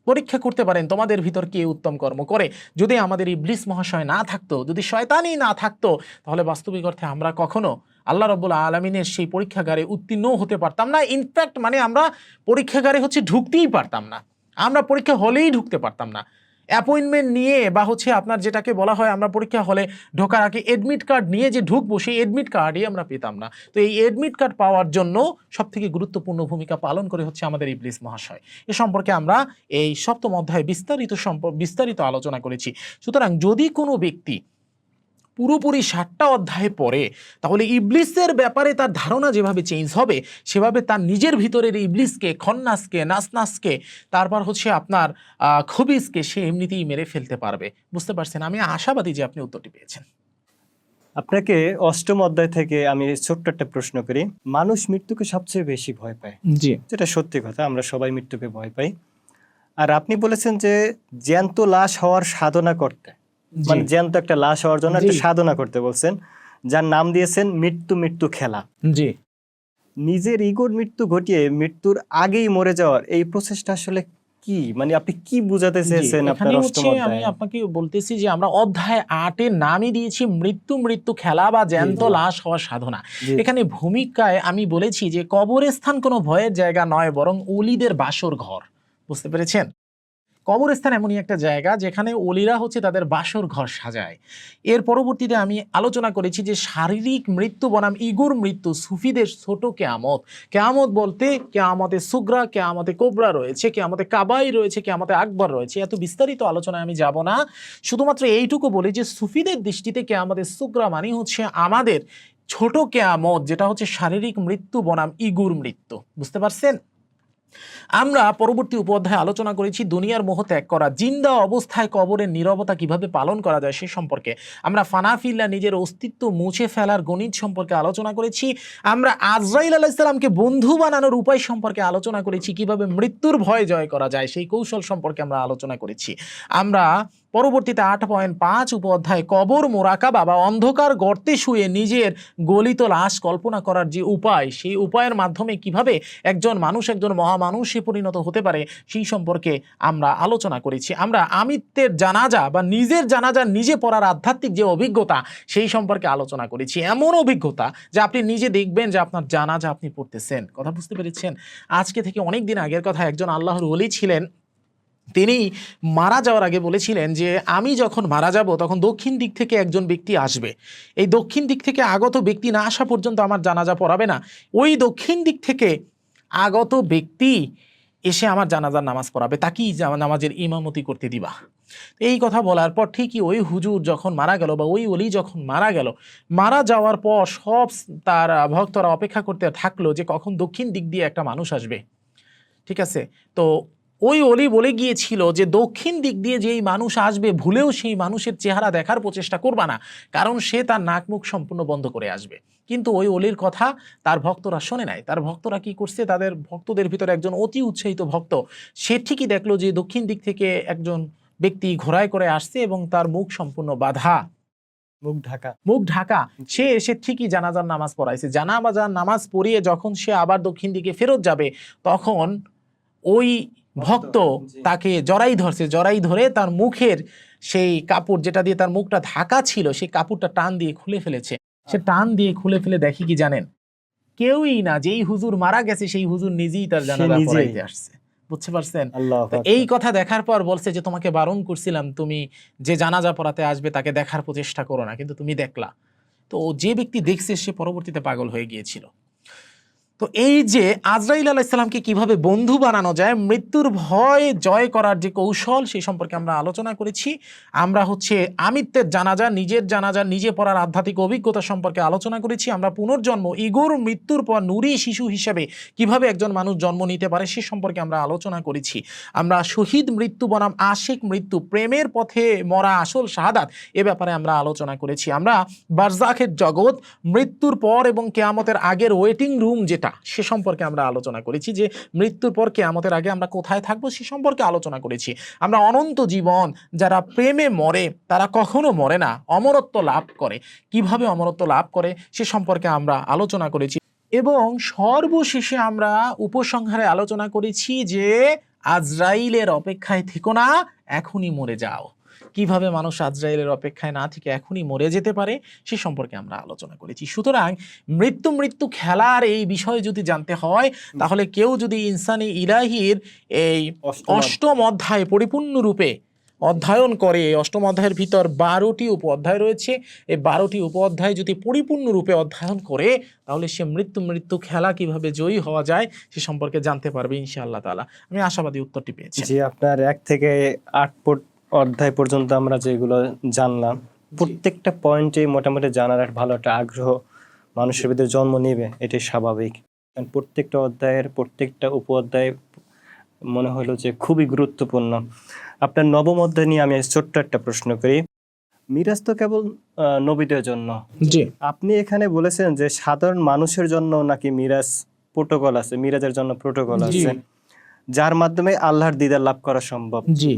পরীক্ষা করতে পারেন তোমাদের ভিতর কে উত্তম কর্ম করে। যদি আমাদের ইবলিস মহাশয় না থাকতো, যদি শয়তানই না থাকতো, তাহলে বাস্তবিক অর্থে আমরা কখনো আল্লাহ রাব্বুল আলামিনের সেই পরীক্ষাগারে উত্তীর্ণ হতে পারতাম না। ইনফ্যাক্ট মানে আমরা পরীক্ষাগারে ঢুকতেই পারতাম না, আমরা পরীক্ষা হলেই ঢুকতে পারতাম না। অ্যাপয়েন্টমেন্ট নিয়ে বা হচ্ছে আপনার যেটাকে বলা হয় আমরা পরীক্ষা হলে ঢোকার আগে এডমিট কার্ড নিয়ে যে ঢুকবো, সেই এডমিট কার্ডই আমরা পেতাম না। তো এই এডমিট কার্ড পাওয়ার জন্য সবথেকে গুরুত্বপূর্ণ ভূমিকা পালন করে হচ্ছে আমাদের ইবলিস মহাশয়। এ সম্পর্কে আমরা এই 7ম অধ্যায়ে বিস্তারিত আলোচনা করেছি। সুতরাং যদি কোনো ব্যক্তি পুরোপুরি 7টা অধ্যায়ে পড়ে, তাহলে ইবলিসের ব্যাপারে তার ধারণা যেভাবে চেঞ্জ হবে, সেভাবে তার নিজের ভিতরের ইবলিসকে, খন্নাসকে, নাসনাসকে, তারপর হচ্ছে আপনার খবিসকে সে এমনিতেই মেরে ফেলতে পারবে। বুঝতে পারছেন? আমি আশাবাদী যে আপনি উত্তরটি পেয়েছেন। আপনাকে 8ম অধ্যায় থেকে আমি ছোট্ট একটা প্রশ্ন করি। মানুষ মৃত্যুকে সবচেয়ে বেশি ভয় পায়, জি, যেটা সত্যি কথা, আমরা সবাই মৃত্যুকে ভয় পাই। আর আপনি বলেছেন যে জ্যান্ত লাশ হওয়ার সাধনা করতে, মানে জ্যান্ত একটা লাশ হওয়ার জন্য একটা সাধনা করতে বলছেন, যার নাম দিয়েছেন মৃত্যু খেলা। জি, নিজের ইগোর মৃত্যু ঘটিয়ে মৃত্যুর আগেই মরে যাওয়ার এই প্রসেসটা আসলে কি, মানে আপনি কি বুঝাতে চেয়েছেন আপনার 8ম আমি অধ্যায়ে? আপনাকে বলতেছি যে আমরা অধ্যায় 8-এর নামই দিয়েছি মৃত্যু খেলা বা জ্যান্ত লাশ হওয়ার সাধনা। এখানে ভূমিকায় আমি বলেছি যে কবরস্থান কোনো ভয়ের জায়গা নয়, বরং ওলিদের বাসর ঘর। বুঝতে পেরেছেন? কবরস্থান এমনই একটা জায়গা যেখানে ওলিরা হচ্ছে তাদের বাসর ঘর সাজায়। এর পরবর্তীতে আমি আলোচনা করেছি যে শারীরিক মৃত্যু বনাম ইগোর মৃত্যু সুফিদের ছোট কেয়ামত। কেয়ামত বলতে কেয়ামতে সুগরা, কেয়ামতে কোবরা রয়েছে, কেয়ামতে কাবাই রয়েছে, কেয়ামতে আকবর রয়েছে। এত বিস্তারিত আলোচনায় আমি যাব না, শুধুমাত্র এইটুকু বলি যে সুফিদের দৃষ্টিতে কেয়ামতে সুগরা মানে হচ্ছে আমাদের ছোট কেয়ামত, যেটা হচ্ছে শারীরিক মৃত্যু বনাম ইগুর মৃত্যু। বুঝতে পারছেন? আমরা পরবর্তী উপঅধ্যায়ে আলোচনা করেছি দুনিয়ার মোহ ত্যাগ করা, জিন্দা অবস্থায় কবরের নীরবতা কিভাবে পালন করা যায় সে সম্পর্কে। আমরা ফানাফিল্লা নিজের অস্তিত্ব মুছে ফেলার গণিত সম্পর্কে আলোচনা করেছি। আমরা আজরাইল আলাইহিস সালামকে বন্ধু বানানোর উপায় সম্পর্কে আলোচনা করেছি, কিভাবে মৃত্যুর ভয় জয় করা যায় সেই কৌশল সম্পর্কে আমরা আলোচনা করেছি। আমরা পরবর্তীতে 8.5 উপঅধ্যায় কবর মোরাকাবা বা অন্ধকার গর্তে শুয়ে নিজের গলিত লাশ কল্পনা করার যে উপায়, সেই উপায়ের মাধ্যমে কিভাবে একজন মানুষ একজন মহামানুষে পরিণত হতে পারে সেই সম্পর্কে আমরা আলোচনা করেছি। আমরা আমিত্বের জানাজা বা নিজের জানাজা নিজে পড়ার আধ্যাত্মিক যে অভিজ্ঞতা সেই সম্পর্কে আলোচনা করেছি। এমন অভিজ্ঞতা যে আপনি নিজে দেখবেন যে আপনার জানাজা আপনি পড়তেছেন। কথা বুঝতে পেরেছেন? আজকে থেকে অনেক দিন আগের কথা, একজন আল্লাহর ওলি ছিলেন, তিনি মারা যাওয়ার আগে বলেছিলেন যে আমি যখন মারা যাব তখন দক্ষিণ দিক থেকে একজন ব্যক্তি আসবে, এই দক্ষিণ দিক থেকে আগত ব্যক্তি না আসা পর্যন্ত আমার জানাজা পড়াবে না, ওই দক্ষিণ দিক থেকে আগত ব্যক্তি এসে আমার জানাজার নামাজ পড়াবে, তাকেই নামাজের ইমামতি করতে দিবা। এই কথা বলার পর ঠিকই ওই হুজুর যখন মারা গেল বা ওই ওলি যখন মারা গেল, মারা যাওয়ার পর সব তার ভক্তরা অপেক্ষা করতে থাকলো যে কখন দক্ষিণ দিক দিয়ে একটা মানুষ আসবে। ঠিক আছে? তো ওই অলি বলে গিয়েছিল যে দক্ষিণ দিক দিয়ে যেই মানুষ আসবে ভুলেও সেই মানুষের চেহারা দেখার প্রচেষ্টা করবা না, কারণ সে তার নাক মুখ সম্পূর্ণ বন্ধ করে আসবে। কিন্তু ওই অলির কথা তার ভক্তরা শোনে নাই। তার ভক্তরা কি করছে, তাদের ভক্তদের ভিতরে একজন অতি উৎসাহিত ভক্ত, সে ঠিকই দেখলো যে দক্ষিণ দিক থেকে একজন ব্যক্তি ঘোড়ায় করে আসছে এবং তার মুখ সম্পূর্ণ বাঁধা, মুখ ঢাকা। সে এসে ঠিকই জানাজার নামাজ পড়াইছে। জানাজার নামাজ পড়িয়ে যখন সে আবার দক্ষিণ দিকে ফেরত যাবে, তখন ওই ভক্ত তাকে জড়াই ধরে তার মুখের সেই কাপড় যেটা দিয়ে তার মুখটা ঢাকা ছিল, সেই কাপড়টা টান দিয়ে খুলে ফেলেছে। সে টান দিয়ে খুলে ফেলে দেখি কি জানেন, কেউই না, যেই হুজুর মারা গেছে সেই হুজুর নিজেই তার জানাজা পড়াইতে আসছে। বুঝতে পারছেন? এই কথা দেখার পর বলছে যে তোমাকে বারণ করছিলাম, তুমি যে জানাজা পড়াতে আসবে তাকে দেখার প্রচেষ্টা করো না, কিন্তু তুমি দেখলা। তো যে ব্যক্তি দেখছে সে পরবর্তীতে পাগল হয়ে গিয়েছিল। তো এই যে আজরাইল আলাইহিস সালামকে কিভাবে বন্ধু বানানো যায়, মৃত্যুর ভয় জয় করার যে কৌশল সেই সম্পর্কে আমরা আলোচনা করেছি। আমরা হচ্ছে আমিত্বের জানাজা নিজে পড়ার আধ্যাত্মিক অভিজ্ঞতা সম্পর্কে আলোচনা করেছি। আমরা পুনর্জন্ম, ইগোর মৃত্যুর পর নুরি শিশু হিসেবে কিভাবে একজন মানুষ জন্ম নিতে পারে সে সম্পর্কে আমরা আলোচনা করেছি। আমরা শহীদ মৃত্যু বনাম আশিক মৃত্যু, প্রেমের পথে মরা আসল শাহাদাত, এ ব্যাপারে আমরা আলোচনা করেছি। আমরা বারজাখের জগৎ, মৃত্যুর পর এবং কিয়ামতের আগের ওয়েটিং রুম যেটা, সে সম্পর্কে আমরা আলোচনা করেছি, যে মৃত্যুর পর কিয়ামতের আগে আমরা কোথায় থাকবো সে সম্পর্কে আলোচনা করেছি। আমরা অনন্ত জীবন, যারা প্রেমে মরে তারা কখনো মরে না, অমরত্ব লাভ করে, কিভাবে অমরত্ব লাভ করে সে সম্পর্কে আমরা আলোচনা করেছি। এবং সর্বশেষে আমরা উপসংহারে আলোচনা করেছি যে আজরাইলের অপেক্ষায় থেকো না, এখনই মরে যাও। কিভাবে মানুষ আজরাইলের অপেক্ষায় না থেকে এখনই মরে যেতে পারে সে সম্পর্কে আমরা আলোচনা করেছি। সুতরাং মৃত্যু খেলার এই বিষয়ে যদি জানতে হয়, তাহলে কেউ যদি ইনসানি ইলাহির এই 8ম অধ্যায় পরিপূর্ণরূপে অধ্যয়ন করে, এই অষ্টম অধ্যায়ের ভিতর 12টি উপ অধ্যায় রয়েছে, এই 12টি উপ অধ্যায় যদি পরিপূর্ণরূপে অধ্যয়ন করে তাহলে সে মৃত্যু খেলা কিভাবে জয়ী হওয়া যায় সে সম্পর্কে জানতে পারবে ইনশাআল্লাহ তাআলা। আমি আশাবাদী উত্তরটি পেয়েছি। জি, আপনার 1 থেকে 8 অধ্যায় পর্যন্ত আমরা যেগুলো জানলাম, প্রত্যেকটা পয়েন্টে মোটামুটি জানার একটা ভালো একটা আগ্রহ মানুষের ভিতরে জন্ম নেবে, এটাই স্বাভাবিক। কারণ প্রত্যেকটা অধ্যায়ের প্রত্যেকটা উপ অধ্যায় মনে হলো যে খুবই গুরুত্বপূর্ণ। আপনার নবম অধ্যায় নিয়ে আমি ছোট্ট একটা প্রশ্ন করি। মিরাজ তো কেবল নবীদের জন্য, জি আপনি এখানে বলেছেন যে সাধারণ মানুষের জন্য নাকি মিরাজ প্রোটোকল আছে, মিরাজের জন্য প্রোটোকল জি আছে যার মাধ্যমে আল্লাহর দিদার লাভ করা সম্ভব। জি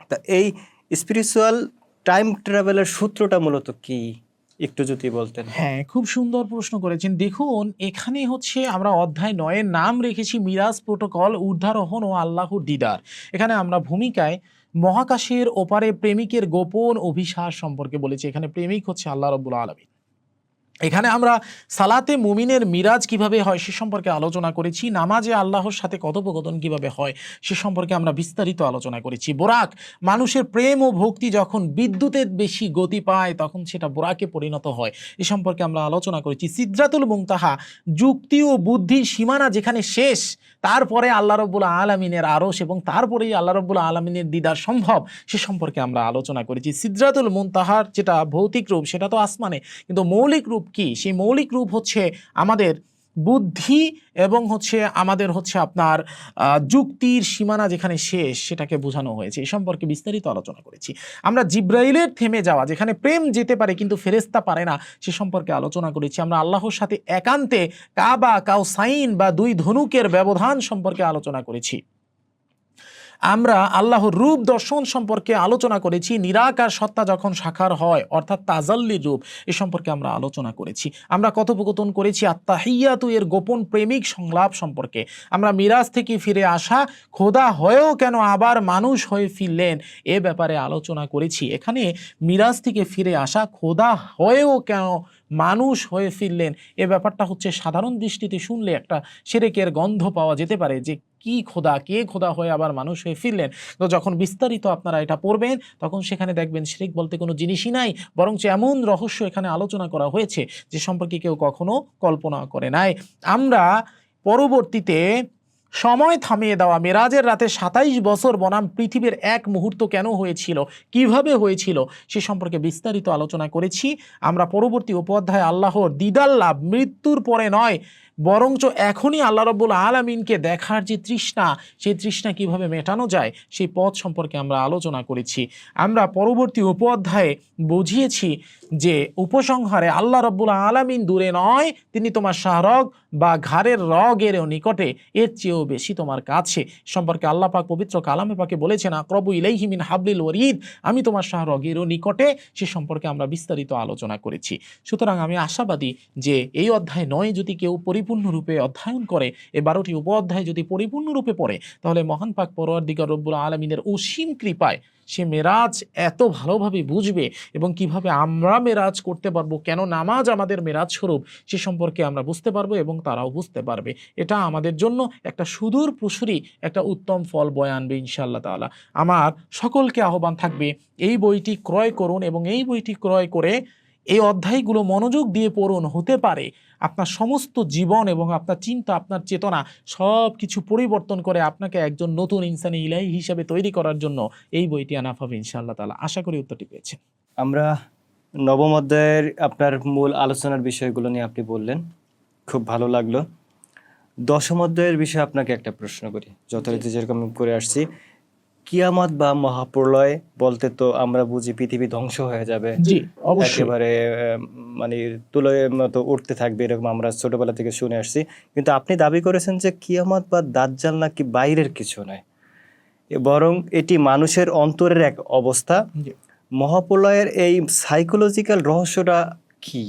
তা এই স্পিরিচুয়াল টাইম ট্রাভেলের সূত্রটা মূলত কি, একটু যদি বলতেন। হ্যাঁ, খুব সুন্দর প্রশ্ন করেছেন। দেখুন, এখানে হচ্ছে আমরা অধ্যায় 9-এর নাম রেখেছি মিরাজ প্রোটোকল, ঊর্ধ্বারোহণ ও আল্লাহর দিদার। এখানে আমরা ভূমিকায় মহাকাশের ওপারে প্রেমিকের গোপন অভিশাস সম্পর্কে বলেছি। এখানে প্রেমিক হচ্ছে আল্লাহ রাব্বুল আলামিন। এখানে আমরা সালাতে মুমিনের মিরাজ কিভাবে হয় সে সম্পর্কে আলোচনা করেছি। নামাজে আল্লাহর সাথে কথোপকথন কিভাবে হয় সে সম্পর্কে আমরা বিস্তারিত আলোচনা করেছি। বোরাক, মানুষের প্রেম ও ভক্তি যখন বিদ্যুতের বেশি গতি পায় তখন সেটা বোরাকে পরিণত হয়, এ সম্পর্কে আমরা আলোচনা করেছি। সিদরাতুল মুনতাহা, যুক্তি ও বুদ্ধির সীমানা যেখানে শেষ, তারপরে আল্লাহ রাব্বুল আলামিনের আরশ এবং তারপরেই আল্লাহ রাব্বুল আলামিনের দিদার সম্ভব, সে সম্পর্কে আমরা আলোচনা করেছি। সিদরাতুল মুনতাহার যেটা ভৌতিক রূপ সেটা তো আসমানে, কিন্তু মৌলিক রূপ কি? সেই মৌলিক রূপ হচ্ছে আমাদের বুদ্ধি এবং হচ্ছে আমাদের হচ্ছে আপনার যুক্তির সীমানা যেখানে শেষ সেটাকে বোঝানো হয়েছে। এই সম্পর্কে বিস্তারিত আলোচনা করেছি। আমরা জিব্রাইলের থেমে যাওয়া, যেখানে প্রেম যেতে পারে কিন্তু ফেরেশতা পারে না, সে সম্পর্কে আলোচনা করেছি। আমরা আল্লাহর সাথে একান্তে কাবা কাউসাইন বা দুই ধনুকের ব্যবধান সম্পর্কে আলোচনা করেছি। আমরা আল্লাহর রূপ দর্শন সম্পর্কে আলোচনা করেছি। নিরাকার সত্তা যখন সাকার হয় অর্থাৎ তাজাল্লির রূপ, এ সম্পর্কে আমরা আলোচনা করেছি। আমরা কথোপকথন করেছি আত্তাহিয়াতু এর গোপন প্রেমিক সংলাপ সম্পর্কে। আমরা মিরাজ থেকে ফিরে আসা, খোদা হয়েও কেন আবার মানুষ হয়ে ফিরলেন এ ব্যাপারে আলোচনা করেছি। এখানে মিরাজ থেকে ফিরে আসা, খোদা হয়েও কেন মানুষ হয়ে ফিরলেন, এ ব্যাপারটা হচ্ছে সাধারণ দৃষ্টিতে শুনলে একটা শিরকের গন্ধ পাওয়া যেতে পারে যে কি খোদা, কে খোদা হয়ে আবার মানুষ হয়ে ফিরলেন। তো যখন বিস্তারিত আপনারা এটা পড়বেন তখন সেখানে দেখবেন শিরক বলতে কোনো জিনিসই নাই, বরঞ্চ এমন রহস্য এখানে আলোচনা করা হয়েছে যে সম্পর্কে কেউ কখনো কল্পনা করে নাই। আমরা পরবর্তীতে সময় থামিয়ে দেওয়া, মেরাজের রাতে 27 বছর বনাম পৃথিবীর এক মুহূর্ত কেন হয়েছিল, কিভাবে হয়েছিল সে সম্পর্কে বিস্তারিত আলোচনা করেছি। আমরা পরবর্তী উপঅধ্যায়ে আল্লাহর দিদার লাভ মৃত্যুর পরে নয় বরঞ্চ এখনই আল্লাহ রাব্বুল আলামিনকে দেখার যে তৃষ্ণা, সেই তৃষ্ণা কিভাবে মেটানো যায় সেই পথ সম্পর্কে আমরা আলোচনা করেছি। আমরা পরবর্তী উপঅধ্যায়ে বুঝিয়েছি যে উপসংহারে আল্লাহ রাব্বুল আলামিন দূরে নয়, তিনি তোমার শাহরগ বা ঘাড়ের রগেরও নিকটে, এর চেয়েও বেশি তোমার কাছে। সম্পর্কে আল্লাহ পাক পবিত্র কালামে পাকে বলেছেন আকরাবু ইলাইহি মিন হাবলিল ওয়ারিদ, আমি তোমার শাহরগেরও নিকটে। সে সম্পর্কে আমরা বিস্তারিত আলোচনা করেছি। সুতরাং আমি আশাবাদী যে এই অধ্যায় 9 যদি কেউ পরিপূর্ণরূপে অধ্যয়ন করে, এই 12টি উপ অধ্যায় যদি পরিপূর্ণরূপে পড়ে, তাহলে মহান পাক পরওয়ারদিগার রব্বুল আলামিনের অসীম কৃপায় সে মেরাজ এত ভালোভাবে বুঝবে এবং কিভাবে আমরা মেরাজ করতে পারবো, কেন নামাজ আমাদের মেরাজ স্বরূপ, সে সম্পর্কে আমরা বুঝতে পারবো এবং তারাও বুঝতে পারবে। এটা আমাদের জন্য একটা সুদূর প্রসারী একটা উত্তম ফল বয়ে আনবে ইনশাআল্লাহ তাআলা। আমার সকলকে আহ্বান থাকবে এই বইটি ক্রয় করুন এবং এই বইটি ক্রয় করে এই অধ্যায়গুলো মনোযোগ দিয়ে পড়ুন। হতে পারে আপনার সমস্ত জীবন এবং আপনার চিন্তা, আপনার চেতনা সব কিছু পরিবর্তন করে আপনাকে একজন নতুন ইনসানি ইলাহি হিসেবে তৈরি করার জন্য এই বইটি আনা হবে ইনশাআল্লাহ তাআলা। আশা করি উত্তরটি পেয়েছেন। আমরা নবম অধ্যায়ের আপনার মূল আলোচনার বিষয়গুলো নিয়ে আপনি বললেন, খুব ভালো লাগলো। দশম অধ্যায়ের বিষয়ে আপনাকে একটা প্রশ্ন করি, যথারীতি যেরকম করে আসছি। কিয়ামত বা মহাপ্রলয় বলতে তো আমরা বুঝি পৃথিবী ধ্বংস হয়ে যাবে, জি অবশ্যই, একেবারে মানে তুলোর মতো উঠতে থাকবে, এরকম আমরা ছোটবেলা থেকে শুনে আসছি। কিন্তু আপনি দাবি করেছেন যে কিয়ামত বা দাজ্জাল নাকি বাইরের কিছু নয়, বরং এটি মানুষের অন্তরের এক অবস্থা। জি। মহাপ্রলয়ের এই সাইকোলজিক্যাল রহস্যটা কি?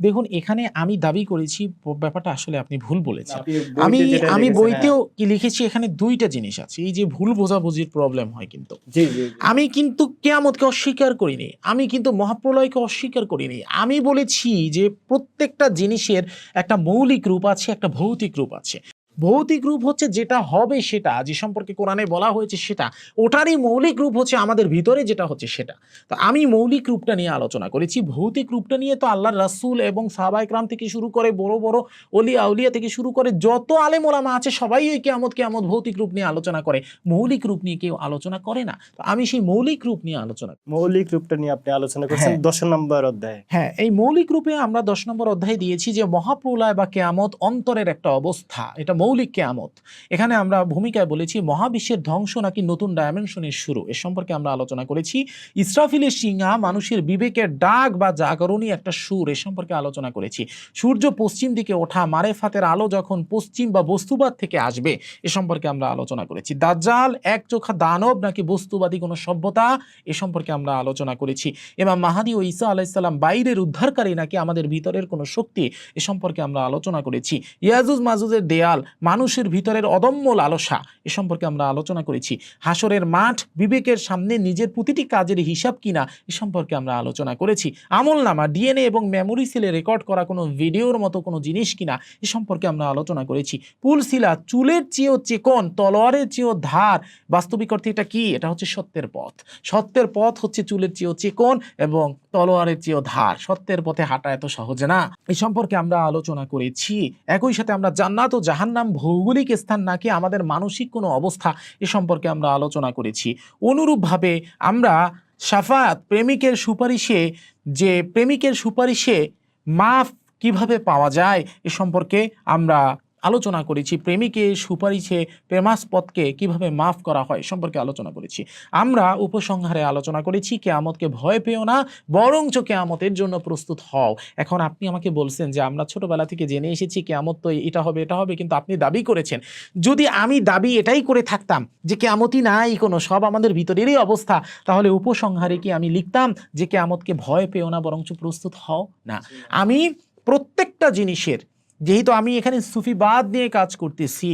দেখুন, এখানে আমি দাবি করেছি ব্যাপারটা আসলে আপনি ভুল বলেছেন। আপনি বইতে যেটা আমি লিখেছেন, বইতেও কি লিখেছি, এখানে দুইটা জিনিস আছে। এই যে ভুল বোঝাবুঝির প্রবলেম হয় কিন্তু, জি জি আমি কিন্তু কিয়ামতকে অস্বীকার করিনি, আমি কিন্তু মহাপ্রলয়কে অস্বীকার করিনি। আমি বলেছি যে প্রত্যেকটা জিনিসের একটা মৌলিক রূপ আছে, একটা ভৌতিক রূপ আছে। ভৌতিক রূপ হচ্ছে যেটা হবে সেটা, যে সম্পর্কে কোরআনে বলা হয়েছে সেটা, ওটারই মৌলিক রূপ হচ্ছে আমাদের ভিতরে যেটা হচ্ছে সেটা। তো আমি মৌলিক রূপটা নিয়ে আলোচনা করেছি। ভৌতিক রূপটা নিয়ে তো আল্লাহর রাসূল এবং সাহাবা ইকরাম থেকে শুরু করে বড় বড় ওলি আউলিয়া থেকে শুরু করে যত আলেম ওলামা আছে সবাই ওই কিয়ামত কিয়ামত ভৌতিক রূপ নিয়ে আলোচনা করে, মৌলিক রূপ নিয়ে কেউ আলোচনা করে না। তো আমি সেই মৌলিক রূপ নিয়ে আলোচনা করি। মৌলিক রূপটা নিয়ে আপনি আলোচনা করছেন হ্যাঁ। 10 নম্বর অধ্যায়ে। হ্যাঁ, এই মৌলিক রূপে আমরা 10 নম্বর অধ্যায়ে দিয়েছি যে মহাপ্রলয় বা কেয়ামত অন্তরের একটা অবস্থা, এটা মৌলিক কেয়ামত। এখানে আমরা ভূমিকায় বলেছি মহাবিশ্বের ধ্বংস নাকি নতুন ডাইমেনশনের শুরু, এ সম্পর্কে আমরা আলোচনা করেছি। ইসরাফিলের সিংহা মানুষের বিবেকের ডাক বা জাগরণী একটা সুর, এ সম্পর্কে আলোচনা করেছি। সূর্য পশ্চিম দিকে ওঠা, মারেফাতের আলো যখন পশ্চিম বা বস্তুবাদ থেকে আসবে, এ সম্পর্কে আমরা আলোচনা করেছি। দাজ্জাল এক চোখা দানব নাকি বস্তুবাদী কোনো সভ্যতা, এ সম্পর্কে আমরা আলোচনা করেছি। ইমাম মাহাদি ও ঈসা আলাইহিস সালাম বাইরের উদ্ধারকারী নাকি আমাদের ভিতরের কোনো শক্তি, এ সম্পর্কে আমরা আলোচনা করেছি। ইয়াজুজ মাজুজের দেয়াল মানুষের ভিতরের অদম্য লালসা, এ সম্পর্কে আমরা আলোচনা করেছি। হাসরের মাঠ বিবেকের সামনে নিজের প্রতিটি কাজের হিসাব কিনা, এ সম্পর্কে আমরা আলোচনা করেছি। আমলনামা ডিএনএ এবং মেমোরি সেলে রেকর্ড করা কোনো ভিডিওর মতো কোনো জিনিস কিনা, এ সম্পর্কে আমরা আলোচনা করেছি। পুলসিলা চুলের চেয়েও চিকন, তলোয়ারের চেয়েও ধার, বাস্তবিক অর্থে এটা কি? এটা হচ্ছে সত্যের পথ। সত্যের পথ হচ্ছে চুলের চেয়েও চিকন এবং তলোয়ারের চেয়েও ধার। সত্যের পথে হাঁটা এত সহজ না, এই সম্পর্কে আমরা আলোচনা করেছি। একই সাথে আমরা জান্নাত ও জাহান্নাম ভৌগোলিক স্থান নাকি আমাদের মানসিক কোনো অবস্থা, এ সম্পর্কে আমরা আলোচনা করেছি। অনুরূপভাবে আমরা শাফায়াত, প্রেমিকের সুপারিশে মাফ কিভাবে পাওয়া যায়, এ সম্পর্কে আমরা আলোচনা করেছি। প্রেমিকের সুপারিশে প্রেমাস্পদকে কিভাবে মাফ করা হয় সম্পর্কে আলোচনা করেছি। আমরা উপসংহারে আলোচনা করেছি কিয়ামতকে ভয় পেও না, বরঞ্চ কিয়ামতের জন্য প্রস্তুত হও। এখন আপনি আমাকে বলছেন যে আমরা ছোটবেলা থেকে জেনে এসেছি কিয়ামত তো এটা হবে এটা হবে, কিন্তু আপনি দাবি করেছেন। যদি আমি দাবি এটাই করে থাকতাম যে কিয়ামতই নাই কোনো, সব আমাদের ভিতরেরই অবস্থা, তাহলে উপসংহারে কি আমি লিখতাম যে কিয়ামতকে ভয় পেও না বরঞ্চ প্রস্তুত হও? না, আমি প্রত্যেকটা জিনিসের, যেহেতু আমি এখানে সুফিবাদ নিয়ে কাজ করতেছি,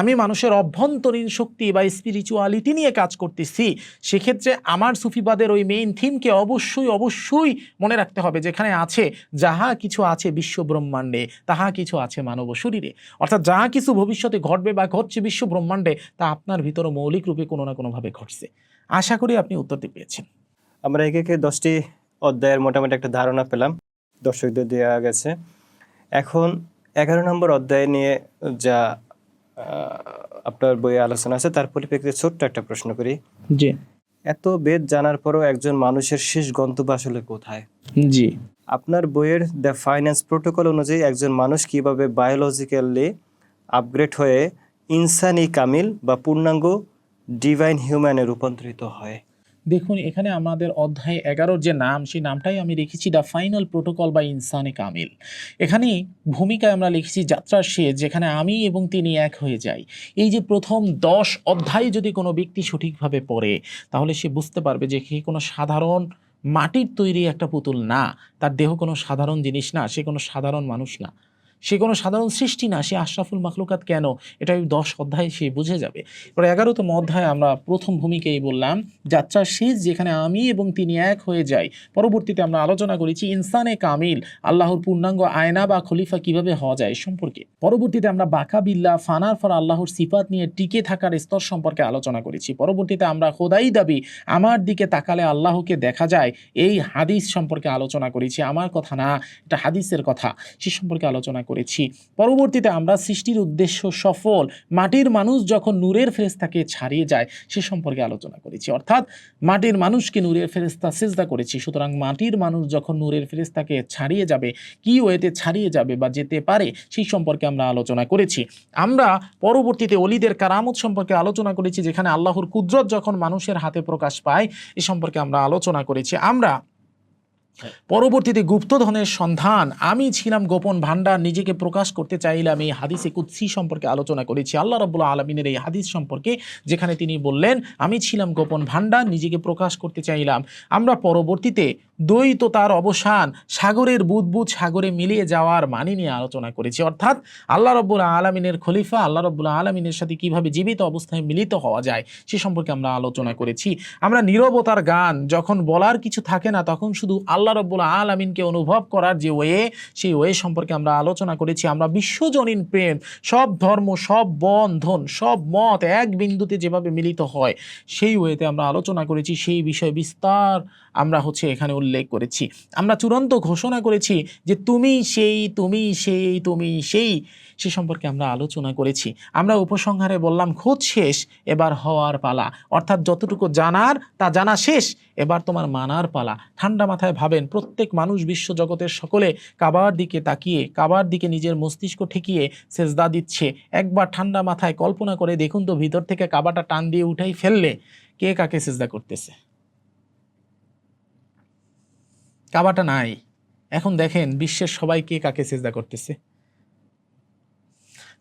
আমি মানুষের অভ্যন্তরীণ শক্তি বা স্পিরিচুয়ালিটি নিয়ে কাজ করতেছি, সেক্ষেত্রে আমার সুফিবাদের ওই মেইন থিমকে অবশ্যই মনে রাখতে হবে, যেখানে আছে যাহা কিছু আছে বিশ্ব ব্রহ্মাণ্ডে, তাহা কিছু আছে মানব শরীরে। অর্থাৎ যাহা কিছু ভবিষ্যতে ঘটবে বা ঘটছে বিশ্ব ব্রহ্মাণ্ডে, তা আপনার ভিতরে মৌলিক রূপে কোনো না কোনোভাবে ঘটছে। আশা করি আপনি উত্তরটি পেয়েছেন। আমরা একে 10টি অধ্যায়ের মোটামুটি একটা ধারণা পেলাম, দর্শকদের দেওয়া গেছে। এখন 11 নম্বর অধ্যায় নিয়ে যা আপনার বইয়ে আলোচনা আছে তার পরিপ্রেক্ষিতে ছোট্ট একটা প্রশ্ন করি। জি এত বেদ জানার পরও একজন মানুষের শেষ গন্তব্য আসলে কোথায়? জি আপনার বইয়ের দ্য ফাইন্যান্স প্রোটোকল অনুযায়ী একজন মানুষ কিভাবে বায়োলজিক্যালি আপগ্রেড হয়ে ইনসানি কামিল বা পূর্ণাঙ্গ ডিভাইন হিউম্যানে রূপান্তরিত হয়? দেখুন, এখানে আমাদের অধ্যায় 11 যে নাম, সেই নামটাই আমি লিখেছি দ্য ফাইনাল প্রোটোকল বা ইনসানে কামিল। এখানে ভূমিকায় আমরা লিখেছি যাত্রার শেষ, যেখানে আমি এবং তিনি এক হয়ে যাই। এই যে প্রথম 10 অধ্যায় যদি কোনো ব্যক্তি সঠিকভাবে পড়ে, তাহলে সে বুঝতে পারবে যে সে কোনো সাধারণ মাটির তৈরি একটা পুতুল না, তার দেহ কোনো সাধারণ জিনিস না, সে কোনো সাধারণ মানুষ না, সে কোনো সাধারণ সৃষ্টি না, সে আশরাফুল মাখলুকাত কেন, এটা 10 অধ্যায়ে সে বুঝে যাবে। এবার 11তম অধ্যায়ে আমরা প্রথম ভূমিকায় বললাম যাত্রার শেষ, যেখানে আমি এবং তিনি এক হয়ে যাই। পরবর্তীতে আমরা আলোচনা করেছি ইনসানে কামিল, আল্লাহর পূর্ণাঙ্গ আয়না বা খলিফা কিভাবে হওয়া যায় সম্পর্কে। পরবর্তীতে আমরা বাকা বিল্লাহ, ফানার ফর আল্লাহর সিফাত নিয়ে টিকে থাকার স্তর সম্পর্কে আলোচনা করেছি। পরবর্তীতে আমরা খোদাই দাবি, আমার দিকে তাকালে আল্লাহকে দেখা যায়, এই হাদিস সম্পর্কে আলোচনা করেছি। আমার কথা না, এটা হাদিসের কথা, সে সম্পর্কে আলোচনা করেছি। পরবর্তীতে আমরা সৃষ্টির উদ্দেশ্য সফল, মাটির মানুষ যখন নূরের ফেরেশতাকে ছাড়িয়ে যায় সে সম্পর্কে আলোচনা করেছি। অর্থাৎ মাটির মানুষকে নূরের ফেরেশতা সিজদা করেছি, সুতরাং মাটির মানুষ যখন নূরের ফেরেশতাকে ছাড়িয়ে যাবে, কি ওয়েতে ছাড়িয়ে যাবে বা যেতে পারে, সেই সম্পর্কে আমরা আলোচনা করেছি। আমরা পরবর্তীতে ওলিদের কারামত সম্পর্কে আলোচনা করেছি, যেখানে আল্লাহর কুদরত যখন মানুষের হাতে প্রকাশ পায়, এ সম্পর্কে আমরা আলোচনা করেছি। আমরা পরবর্তীতে গুপ্তধনের সন্ধান, আমি ছিলাম গোপন ভান্ডার, নিজেকে প্রকাশ করতে চাইলাম, এই হাদিসে কুদসি সম্পর্কে আলোচনা করেছি। আল্লাহ রাব্বুল আলামিনের এই হাদিস সম্পর্কে, যেখানে তিনি বললেন আমি ছিলাম গোপন ভান্ডার, নিজেকে প্রকাশ করতে চাইলাম। আমরা পরবর্তীতে দ্বৈততার অবসান, সাগরের বুদবুদ সাগরে মিলিয়ে যাওয়ার মানে নিয়ে আলোচনা করেছি। অর্থাৎ আল্লাহ রাব্বুল আলামিনের খলিফা আল্লাহ রাব্বুল আলামিনের সাথে কিভাবে জীবিত অবস্থায় মিলিত হওয়া যায় সে সম্পর্কে আমরা আলোচনা করেছি। আমরা নীরবতার গান, যখন বলার কিছু থাকে না তখন শুধু আল্লাহ আল্লাহ রাব্বুল আলামিনকে অনুভব করার যে ওয়ে, সেই ওয়ে সম্পর্কে আমরা আলোচনা করেছি। আমরা বিশ্বজনীন প্রেম, সব ধর্ম, সব বন্ধন, সব মত এক বিন্দুতে যেভাবে মিলিত হয়, সেই ওয়েতে আমরা আলোচনা করেছি। সেই বিষয় বিস্তার আমরা এখানে উল্লেখ করেছি। আমরা চূড়ান্ত ঘোষণা করেছি যে তুমি সেই, তুমি সেই, তুমি সেই, সে সম্পর্কে আমরা আলোচনা করেছি। আমরা উপসংহারে বললাম খোঁজ শেষ, এবার হওয়ার পালা। অর্থাৎ যতটুকু জানার তা জানা শেষ, এবার তোমার মানার পালা। ঠান্ডা মাথায় ভাবেন, প্রত্যেক মানুষ বিশ্ব জগতের সকলে কাবার দিকে তাকিয়ে, কাবার দিকে নিজের মস্তিষ্ক ঠেকিয়ে সেজদা দিচ্ছে। একবার ঠান্ডা মাথায় কল্পনা করে দেখুন তো, ভিতর থেকে কাবাটা টান দিয়ে উঠাই ফেললে কে কাকে সেজদা করতেছে? কাবাটা নাই, এখন দেখেন বিশ্বের সবাই কে কাকে সেজদা করতেছে।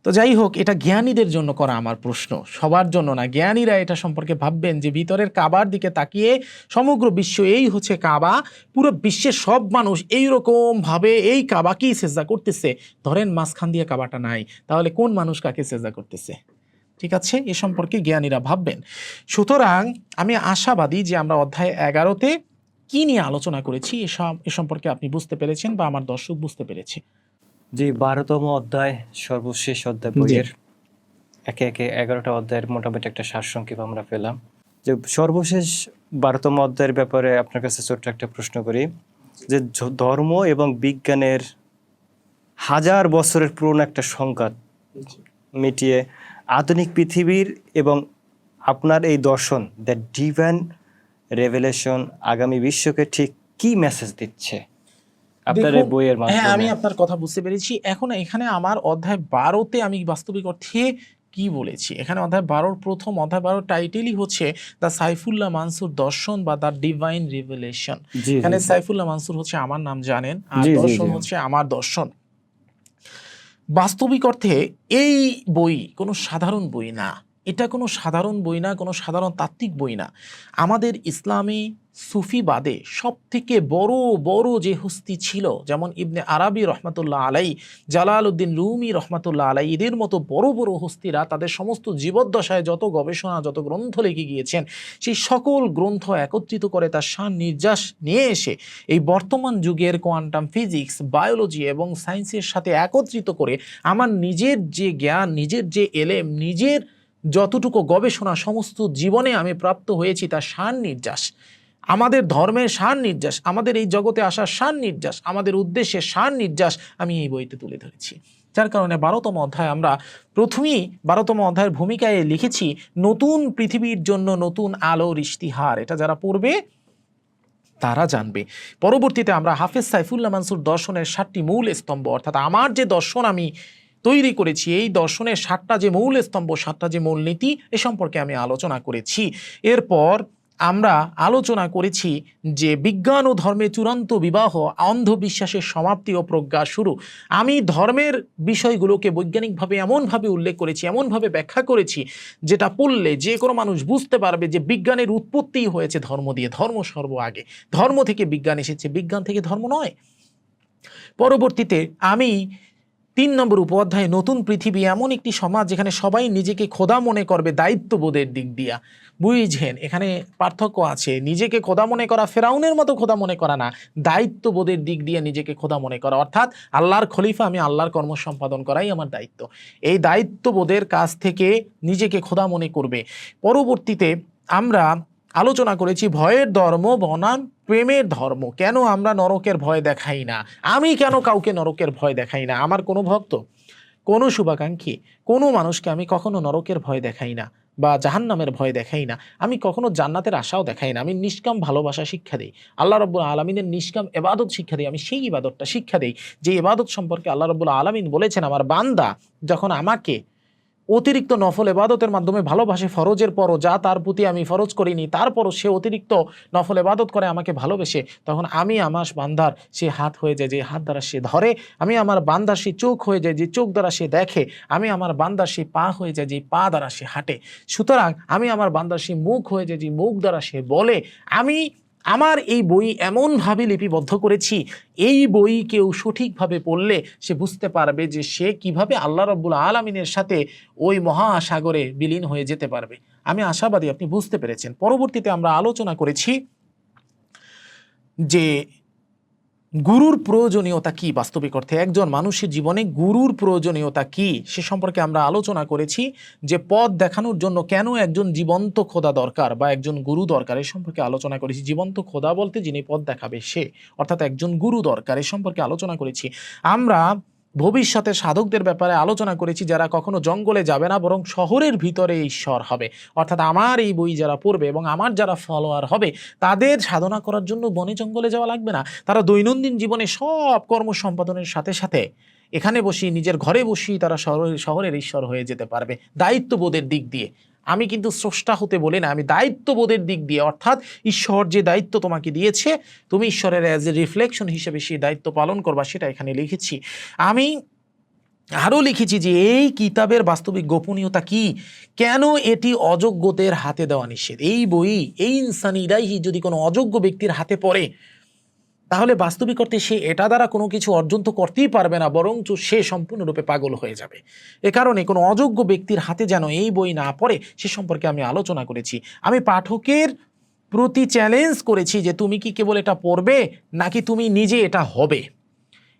তো যাই হোক, এটা জ্ঞানীদের জন্য করা আমার প্রশ্ন, সবার জন্য না। জ্ঞানীরা এটা সম্পর্কে ভাববেন যে ভিতরের কাবার দিকে তাকিয়ে সমগ্র বিশ্ব এই কাবা, পুরো বিশ্বের সব মানুষ এইরকম ভাবে এই কাবাকেই সেজদা করতেছে। ধরেন মাঝখান দিয়ে কাবাটা নাই, তাহলে কোন মানুষ কাকে সেজদা করতেছে? ঠিক আছে, এ সম্পর্কে জ্ঞানীরা ভাববেন। সুতরাং আমি আশাবাদী যে আমরা অধ্যায় 11-তে কি নিয়ে আলোচনা করেছি এ সম্পর্কে আপনি বুঝতে পেরেছেন বা আমার দর্শক বুঝতে পেরেছে। জি, 12তম অধ্যায়, সর্বশেষ অধ্যায় বইয়ের। একে একে 11টা অধ্যায়ের মোটামুটি একটা সারসংক্ষেপ আমরা পেলাম। যে সর্বশেষ 12তম অধ্যায়ের ব্যাপারে আপনার কাছে ছোট্ট একটা প্রশ্ন করি, যে ধর্ম এবং বিজ্ঞানের 1000 বছরের পুরনো একটা সংঘাত মিটিয়ে আধুনিক পৃথিবীর এবং আপনার এই দর্শন, দ্য ডিভাইন রেভেলেশন, আগামী বিশ্বকে ঠিক কি মেসেজ দিচ্ছে আপনার এই বইয়ের মাধ্যমে? হ্যাঁ, আমি আপনার কথা বুঝতে পেরেছি। এখন এখানে আমার অধ্যায় 12-তে আমি বাস্তবিক অর্থে কি বলেছি, এখানে অধ্যায় 12-র প্রথম, অধ্যায় 12 টাইটেলই হচ্ছে দ্য সাইফুল্লাহ মানসুর দর্শন বা দ্য ডিভাইন রিভেলেশন। এখানে সাইফুল্লাহ মানসুর আমার নাম জানেন, আর দর্শন আমার দর্শন। বাস্তবিক অর্থে এই বই কোনো সাধারণ বই না, এটা কোনো সাধারণ বই না, কোনো সাধারণ তাত্ত্বিক বই না। আমাদের ইসলামী সুফিবাদে সব থেকে বড় বড় যে হস্তি ছিল, যেমন ইবনে আরাবি রহমাতুল্লাহ আলাই, জালালউদ্দিন রুমি রহমাতুল্লাহ আলাই, এদের মতো বড় বড় হস্তিরা তাদের সমস্ত জীবদ্দশায় যত গবেষণা, যত গ্রন্থ লিখে গিয়েছেন, সেই সকল গ্রন্থ একত্রিত করে তার শান নির্যাস নিয়ে এসে এই বর্তমান যুগের কোয়ান্টাম ফিজিক্স, বায়োলজি এবং সায়েন্সের সাথে একত্রিত করে আমার নিজের যে জ্ঞান, নিজের যে এলেম, নিজের যতটুকু গবেষণা সমস্ত জীবনে আমি প্রাপ্ত হয়েছি তার শান নির্যাস, আমাদের ধর্মের শান নির্যাস, আমাদের এই জগতে আসার শান নির্যাস, আমাদের উদ্দেশ্যের শান নির্যাস আমি এই বইতে তুলে ধরেছি। যার কারণে 12তম অধ্যায় আমরা প্রথমেই 12তম অধ্যায়ের ভূমিকায় লিখেছি নতুন পৃথিবীর জন্য নতুন আলোর ইশতিহার। এটা যারা পড়বে তারা জানবে। পরবর্তীতে আমরা হাফেজ সাইফুল্লাহ মানসুর দর্শনের 7টি মূল স্তম্ভ, অর্থাৎ আমার যে দর্শন আমি তৈরি করেছি, এই দর্শনের 7টা যে মূল স্তম্ভ, 7টা যে মূল নীতি, এ সম্পর্কে আমি আলোচনা করেছি। এরপর আমরা আলোচনা করেছি যে বিজ্ঞান ও ধর্মে চূড়ান্ত বিবাহ, অন্ধবিশ্বাসের সমাপ্তি ও প্রজ্ঞা শুরু। আমি ধর্মের বিষয়গুলোকে বৈজ্ঞানিকভাবে এমনভাবে উল্লেখ করেছি, এমনভাবে ব্যাখ্যা করেছি, যেটা পড়লে যে কোনো মানুষ বুঝতে পারবে যে বিজ্ঞানের উৎপত্তিই হয়েছে ধর্ম দিয়ে। ধর্ম সর্ব আগে, ধর্ম থেকে বিজ্ঞান এসেছে, বিজ্ঞান থেকে ধর্ম নয়। পরবর্তীতে আমি 3 নম্বর উপঅধ্যায়ে নতুন পৃথিবী, এমন একটি সমাজ যেখানে সবাই নিজেকে খোদা মনে করবে দায়িত্ববোধের দিক দিয়া। বুঝছেন, এখানে পার্থক্য আছে। নিজেকে খোদা মনে করা ফেরাউনের মতো খোদা মনে করা না, দায়িত্ববোধের দিক দিয়ে নিজেকে খোদা মনে করা, অর্থাৎ আল্লাহর খলিফা, আমি আল্লাহর কর্ম সম্পাদন করাই আমার দায়িত্ব। এই দায়িত্ববোধের কাছ থেকে নিজেকে খোদা মনে করবে। পরবর্তীতে আমরা আলোচনা করেছি ভয়ের ধর্ম বনাম প্রেমের ধর্ম। কেন আমরা নরকের ভয় দেখাই না? আমি কেন কাউকে নরকের ভয় দেখাই না? আমার কোনো ভক্ত, কোনো শুভাকাঙ্ক্ষী, কোনো মানুষকে আমি কখনো নরকের ভয় দেখাই না বা জাহান্নামের ভয় দেখাই না। আমি কখনো জান্নাতের আশাও দেখাই না। আমি নিষ্কাম ভালোবাসা শিক্ষা দেই, আল্লাহ রাব্বুল আলামিনের নিষ্কাম ইবাদত শিক্ষা দেই। আমি সেই ইবাদতটা শিক্ষা দেই যে ইবাদত সম্পর্কে আল্লাহ রাব্বুল আলামিন বলেছেন, আমার বান্দা যখন আমাকে অতিরিক্ত নফল ইবাদতের মাধ্যমে ভালোবাসে, ফরজের পরও যা তার প্রতি আমি ফরজ করিনি তারপরও সে অতিরিক্ত নফল ইবাদত করে আমাকে ভালোবেসে, তখন আমি আমার বান্দার সে হাত হয়ে যায় যে হাত দ্বারা সে ধরে, আমি আমার বান্দার সে চোখ হয়ে যায় যে চোখ দ্বারা সে দেখে, আমি আমার বান্দার সে পা হয়ে যায় যে পা দ্বারা সে হাঁটে। সুতরাং আমি আমার বান্দার সে মুখ হয়ে যায় যে মুখ দ্বারা সে বলে। আমি আমার এই বই এমনভাবে লিপিবদ্ধ করেছি, এই বই কেউ সঠিকভাবে পড়লে সে বুঝতে পারবে যে সে কিভাবে আল্লাহ রাব্বুল আলামিনের সাথে ওই মহাসাগরে বিলীন হয়ে যেতে পারবে। আমি আশাবাদী আপনি বুঝতে পেরেছেন। পরবর্তীতে আমরা আলোচনা করেছি যে গুরুর প্রয়োজনীয়তা কি বাস্তবিক অর্থে, একজন মানুষের জীবনে গুরুর প্রয়োজনীয়তা কি সে সম্পর্কে আমরা আলোচনা করেছি। যে পথ দেখানোর জন্য কেন একজন জীবন্ত খোদা দরকার বা একজন গুরু দরকার এ সম্পর্কে আলোচনা করেছি। জীবন্ত খোদা বলতে যিনি পথ দেখাবে সে, অর্থাৎ একজন গুরু দরকার এ সম্পর্কে আলোচনা করেছি। আমরা ভবিষ্যতে সাধকদের ব্যাপারে আলোচনা করেছি যারা কখনো জঙ্গলে যাবে না বরং শহরের ভিতরে ঈশ্বর হবে, অর্থাৎ আমার এই বই যারা পড়বে এবং আমার যারা ফলোয়ার হবে তাদের সাধনা করার জন্য বনে জঙ্গলে যাওয়া লাগবে না। তারা দৈনন্দিন জীবনে সব কর্ম সম্পাদনের সাথে সাথে এখানে বসি নিজের ঘরে বসি তারা শহরের ঈশ্বর হয়ে যেতে পারবে দায়িত্ববোধের দিক দিয়ে। আমি কিন্তু স্রষ্টা হতে বলি না, আমি দায়িত্ববোধের দিক দিয়ে, অর্থাৎ ঈশ্বর যে দায়িত্ব তোমাকে দিয়েছে তুমি ঈশ্বরের অ্যাজ এ রিফ্লেকশন হিসেবে সেই দায়িত্ব পালন করবা, সেটা এখানে লিখেছি। আমি আরও লিখেছি যে এই কিতাবের বাস্তবিক গোপনীয়তা কি, কেন এটি অযোগ্যদের হাতে দেওয়া নিষেধ। এই বই, এই ইনসানি ইলাইহি যদি কোনো অযোগ্য ব্যক্তির হাতে পড়ে তাহলে বাস্তবিক অর্থে সে এটা দ্বারা কোনো কিছু অর্জন তো করতেই পারবে না, বরঞ্চ সে সম্পূর্ণরূপে পাগল হয়ে যাবে। এ কারণে কোনো অযোগ্য ব্যক্তির হাতে যেন এই বই না পড়ে সে সম্পর্কে আমি আলোচনা করেছি। আমি পাঠকের প্রতি চ্যালেঞ্জ করেছি যে তুমি কি কেবল এটা পড়বে নাকি তুমি নিজে এটা হবে।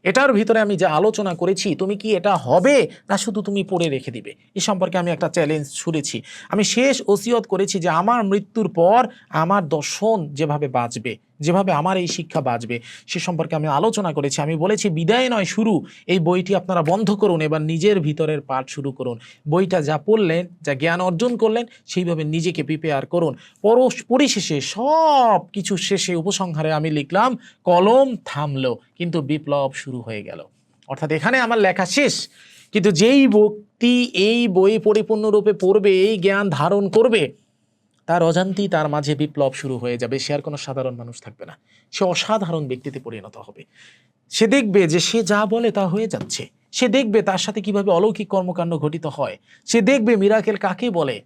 এটার ভিতরে আমি যা আলোচনা করেছি, তুমি কি এটা হবে না শুধু তুমি পড়ে রেখে দিবে, এ সম্পর্কে আমি একটা চ্যালেঞ্জ ছুড়েছি। আমি শেষ ওসিয়ত করেছি যে আমার মৃত্যুর পর আমার দর্শন যেভাবে বাঁচবে, যেভাবে আমার এই শিক্ষা বাঁচবে সে সম্পর্কে আমি আলোচনা করেছি। আমি বলেছি বিদায় নয় শুরু, এই বইটি আপনারা বন্ধ করুন, এবার নিজের ভিতরের পাঠ শুরু করুন। বইটা যা পড়লেন, যা জ্ঞান অর্জন করলেন সেইভাবে নিজেকে প্রিপেয়ার করুন। পরিশেষে সব কিছু শেষে উপসংহারে আমি লিখলাম কলম থামলো কিন্তু বিপ্লব শুরু হয়ে গেল। অর্থাৎ এখানে আমার লেখা শেষ, কিন্তু যেই ব্যক্তি এই বই পরিপূর্ণরূপে পড়বে, এই জ্ঞান ধারণ করবে, তার অজান্তেই তার মাঝে বিপ্লব শুরু হয়ে যাবে। সে আর কোনো সাধারণ মানুষ থাকবে না, সে অসাধারণ ব্যক্তিতে পরিণত হবে। সে দেখবে যে সে যা বলে তা হয়ে যাচ্ছে, সে দেখবে তার সাথে কিভাবে অলৌকিক কর্মকাণ্ড ঘটিত হয়, সে দেখবে মিরাকেল কাকে বলে।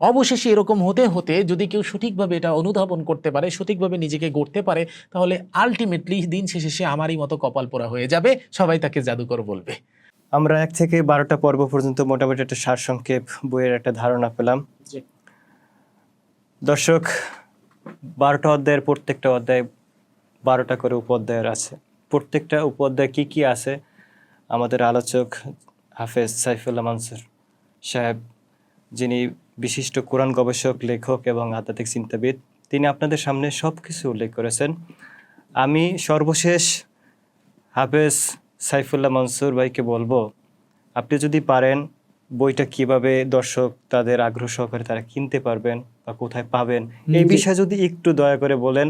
অবশেষে এরকম হতে হতে যদি কেউ সঠিকভাবে এটা অনুধাবন করতে পারে, সঠিকভাবে নিজেকে গড়তে পারে, তাহলে আলটিমেটলি দিন শেষে সে আমারই মতো কপাল পোড়া হয়ে যাবে, সবাই তাকে জাদুকর বলবে। আমরা 1 থেকে 12টা পর্ব পর্যন্ত মোটামুটি একটা সারসংক্ষেপ বইয়ের একটা ধারণা পেলাম। দর্শক, 12টা অধ্যায়ের প্রত্যেকটা অধ্যায় 12টা করে উপঅধ্যায়ের আছে। প্রত্যেকটা উপঅধ্যায় কি কি আছে আমাদের আলোচক হাফেজ সাইফুল্লাহ মানসুর সাহেব, যিনি বিশিষ্ট কোরআন গবেষক, লেখক এবং আধ্যাত্মিক চিন্তাবিদ, তিনি আপনাদের সামনে সব কিছু উল্লেখ করেছেন। আমি সর্বশেষ হাফেজ সাইফুল্লাহ মানসুর ভাইকে বলবো, আপনি যদি পারেন বইটা কিভাবে দর্শক তাদের আগ্রহ সহকারে তারা কিনতে পারবেন বা কোথায় পাবেন এই বিষয়ে যদি একটু দয়া করে বলেন।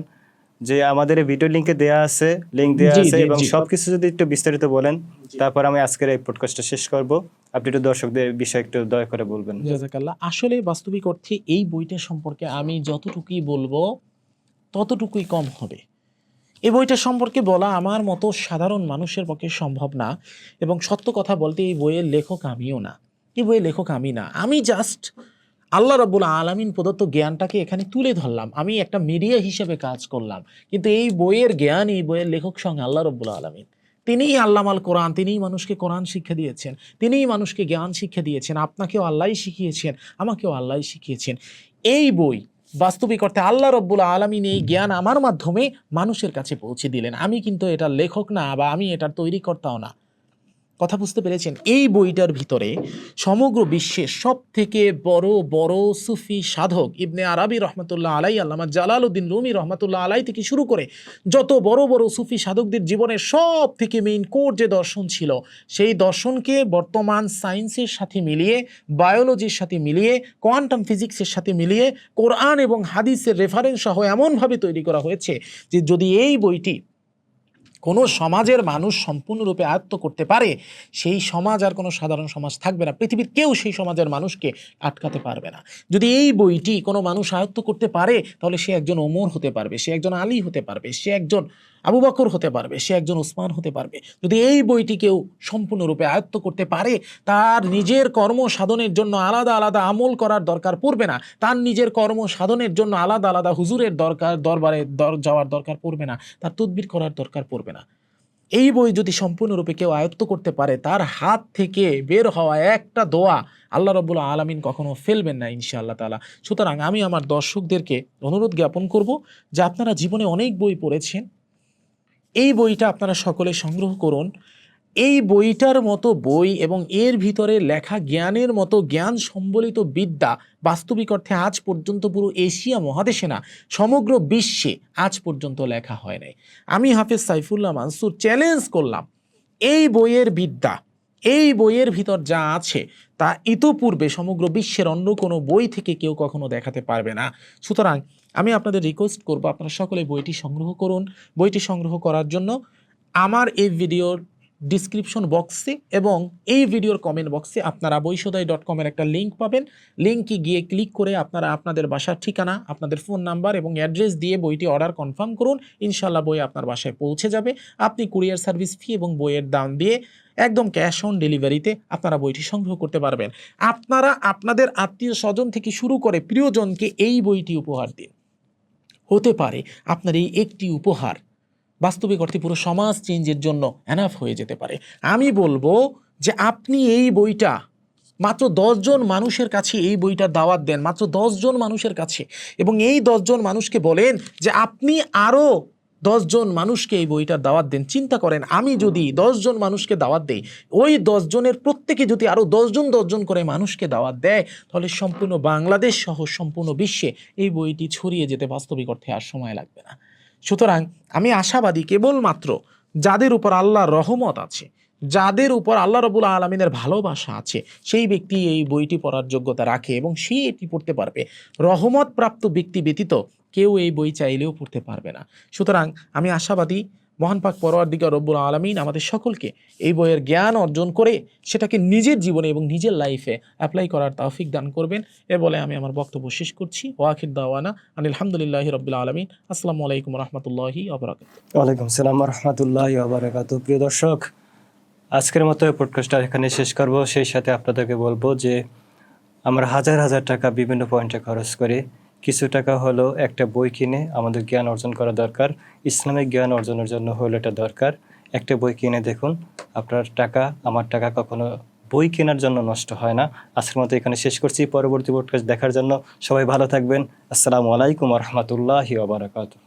যে আমাদের এই ভিডিও লিংকে দেয়া আছে, লিংক দেয়া আছে, এবং সবকিছু যদি একটু বিস্তারিত বলেন, তারপর আমি আজকের এই পডকাস্টটা শেষ করব। আপনি একটু দর্শকদের বিষয়ে একটু দয়া করে বলবেন। জাযাকাল্লাহ। আসলে বাস্তবিক অর্থে এই বইটা সম্পর্কে আমি যতটুকুই বলবো ততটুকুই কম হবে। এই বইটা সম্পর্কে বলা আমার মতো সাধারণ মানুষের পক্ষে সম্ভব না, এবং সত্য কথা বলতে এই বইয়ের লেখক আমিও না, এই বইয়ের লেখক আমি না। আমি জাস্ট আল্লাহ রাব্বুল আলামিন প্রদত্ত জ্ঞানটাকে এখানে তুলে ধরলাম, আমি একটা মিডিয়া হিসেবে কাজ করলাম। কিন্তু এই বইয়ের জ্ঞান, এই বইয়ের লেখক সঙ্গে আল্লাহ রাব্বুল আলামিন, তিনিই আল্লামাল কোরআন, তিনিই মানুষকে কোরআন শিক্ষা দিয়েছেন, তিনিই মানুষকে জ্ঞান শিক্ষা দিয়েছেন। আপনাকেও আল্লাহই শিখিয়েছেন, আমাকেও আল্লাহই শিখিয়েছেন। এই বই বাস্তবিক অর্থে আল্লাহ রাব্বুল আলামিন এই জ্ঞান আমার মাধ্যমে মানুষের কাছে পৌঁছে দিলেন। আমি কিন্তু এটার লেখক না বা আমি এটার তৈরিকর্তাও না। কথা বুঝতে পেরেছেন? এই বইটার ভিতরে সমগ্র বিশ্বের সব থেকে বড় বড় সুফি সাধক ইবনে আরাবি রহমতুল্লাহ আলাই, আল্লামা জালালউদ্দিন রুমি রহমতুল্লাহ আলাই থেকে শুরু করে যত বড় বড় সুফি সাধকদের জীবনের সব থেকে মেইন কোর যে দর্শন ছিল, সেই দর্শনকে বর্তমান সায়েন্সের সাথে মিলিয়ে, বায়োলজির সাথে মিলিয়ে, কোয়ান্টাম ফিজিক্সের সাথে মিলিয়ে, কোরআন এবং হাদিসের রেফারেন্স সহ এমনভাবে তৈরি করা হয়েছে যে যদি এই বইটি কোনো সমাজের মানুষ সম্পূর্ণরূপে আয়ত্ত করতে পারে, সেই সমাজ আর কোনো সাধারণ সমাজ থাকবে না। পৃথিবীর কেউ সেই সমাজের মানুষকে আটকাতে পারবে না। যদি এই বইটি কোনো মানুষ আয়ত্ত করতে পারে, তাহলে সে একজন ওমর হতে পারবে, সে একজন আলী হতে পারবে, সে একজন আবু বকর হতে পারবে, সে একজন উসমান হতে পারবে। যদি এই বইটি কেউ সম্পূর্ণরূপে আয়ত্ত করতে পারে, তার নিজের কর্ম সাধনের জন্য আলাদা আলাদা আমল করার দরকার পড়বে না, তার নিজের কর্ম সাধনের জন্য আলাদা আলাদা হুজুরের দরবারে যাওয়ার দরকার পড়বে না, তার তদবির করার দরকার পড়বে না। এই বই যদি সম্পূর্ণরূপে কেউ আয়ত্ত করতে পারে, তার হাত থেকে বের হওয়া একটা দোয়া আল্লাহ রাব্বুল আলামিন কখনো ফেলবেন না ইনশাআল্লাহ তাআলা। সুতরাং আমি আমার দর্শকদেরকে অনুরোধ জ্ঞাপন করব যে আপনারা জীবনে অনেক বই পড়েছেন, এই বইটা আপনারা সকলে সংগ্রহ করুন। এই বইটার মতো বই এবং এর ভিতরে লেখা জ্ঞানের মতো জ্ঞান সম্বলিত বিদ্যা বাস্তবিক অর্থে আজ পর্যন্ত পুরো এশিয়া মহাদেশে না, সমগ্র বিশ্বে আজ পর্যন্ত লেখা হয় নাই। আমি হাফেজ সাইফুল্লাহ মানসুর চ্যালেঞ্জ করলাম, এই বইয়ের বিদ্যা, এই বইয়ের ভিতর যা আছে তা ইতোপূর্বে সমগ্র বিশ্বের অন্য কোনো বই থেকে কেউ কখনো দেখাতে পারবে না। সুতরাং আমি আপনাদের রিকোয়েস্ট করব, আপনারা সকলে বইটি সংগ্রহ করুন। বইটি সংগ্রহ করার জন্য আমার এই ভিডিওর ডিসক্রিপশন বক্সে এবং এই ভিডিওর কমেন্ট বক্সে আপনারা বইসদাই.com এর একটা লিঙ্ক পাবেন। লিঙ্কে গিয়ে ক্লিক করে আপনারা আপনাদের বাসার ঠিকানা, আপনাদের ফোন নাম্বার এবং অ্যাড্রেস দিয়ে বইটি অর্ডার কনফার্ম করুন। ইনশাল্লাহ বই আপনার বাসায় পৌঁছে যাবে। আপনি কুরিয়ার সার্ভিস ফি এবং বইয়ের দাম দিয়ে একদম ক্যাশ অন ডেলিভারিতে আপনারা বইটি সংগ্রহ করতে পারবেন। আপনারা আপনাদের আত্মীয় স্বজন থেকে শুরু করে প্রিয়জনকে এই বইটি উপহার দিন। হতে পারে আপনার এই একটি উপহার বাস্তবিক অর্থে পুরো সমাজ চেঞ্জের জন্য এনাফ হয়ে যেতে পারে। আমি বলবো যে আপনি এই বইটা মাত্র 10 জন মানুষের কাছে এই বইটা দাওয়াত দেন, মাত্র 10 জন মানুষের কাছে, এবং এই 10 জন মানুষকে বলেন যে আপনি আরও 10 জন মানুষকে এই বইটার দাওয়াত দেন। চিন্তা করেন, আমি যদি 10 জন মানুষকে দাওয়াত দেই, ওই 10 জনের প্রত্যেকে যদি আরও 10 জন করে মানুষকে দাওয়াত দেয়, তাহলে সম্পূর্ণ বাংলাদেশ সহ সম্পূর্ণ বিশ্বে এই বইটি ছড়িয়ে যেতে বাস্তবিক অর্থে আর সময় লাগবে না। সুতরাং আমি আশাবাদী, কেবলমাত্র যাদের উপর আল্লাহর রহমত আছে, যাদের উপর আল্লাহ রাব্বুল আলামিনের ভালোবাসা আছে, সেই ব্যক্তি এই বইটি পড়ার যোগ্যতা রাখে এবং সে এটি পড়তে পারবে। রহমত প্রাপ্ত ব্যক্তি ব্যতীত কেউ এই বই চাইলেও পড়তে পারবে না। সুতরাং আমি আশাবাদী, মহান পাক পরওয়ারদিগার রব্বুল আলামিন আমাদের সকলকে এই বইয়ের জ্ঞান অর্জন করে সেটাকে নিজের জীবনে এবং নিজের লাইফে অ্যাপ্লাই করার তৌফিক দান করবেন। এ বলে আমি আমার বক্তব্য শেষ করছি। ওয়াখির দাওয়ানা আলহামদুলিল্লাহি রাব্বিল আলামিন। আসসালামু আলাইকুম রাহমাতুল্লাহি ওয়া বারাকাতুহু। ওয়ালাইকুম আসসালাম রাহমাতুল্লাহি ওয়া বারাকাতুহু। প্রিয় দর্শক, আজকের মতো পডকাস্টটা এখানে শেষ করব। সেই সাথে আপনাদেরকে বলবো যে আমরা হাজার হাজার টাকা বিভিন্ন পয়েন্টে খরচ করি, কিছু টাকা হলো একটা বই কিনে আমাদের জ্ঞান অর্জন করা দরকার। ইসলামিক জ্ঞান অর্জনের জন্য হলো এটা দরকার। একটা বই কিনে দেখুন, আপনার টাকা, আমার টাকা কখনো বই কেনার জন্য নষ্ট হয় না। আজকের মতো এখানে শেষ করছি। পরবর্তী পডকাস্ট দেখার জন্য সবাই ভালো থাকবেন। আসসালামু আলাইকুম ওয়া রাহমাতুল্লাহি ওয়া বারাকাতুহু।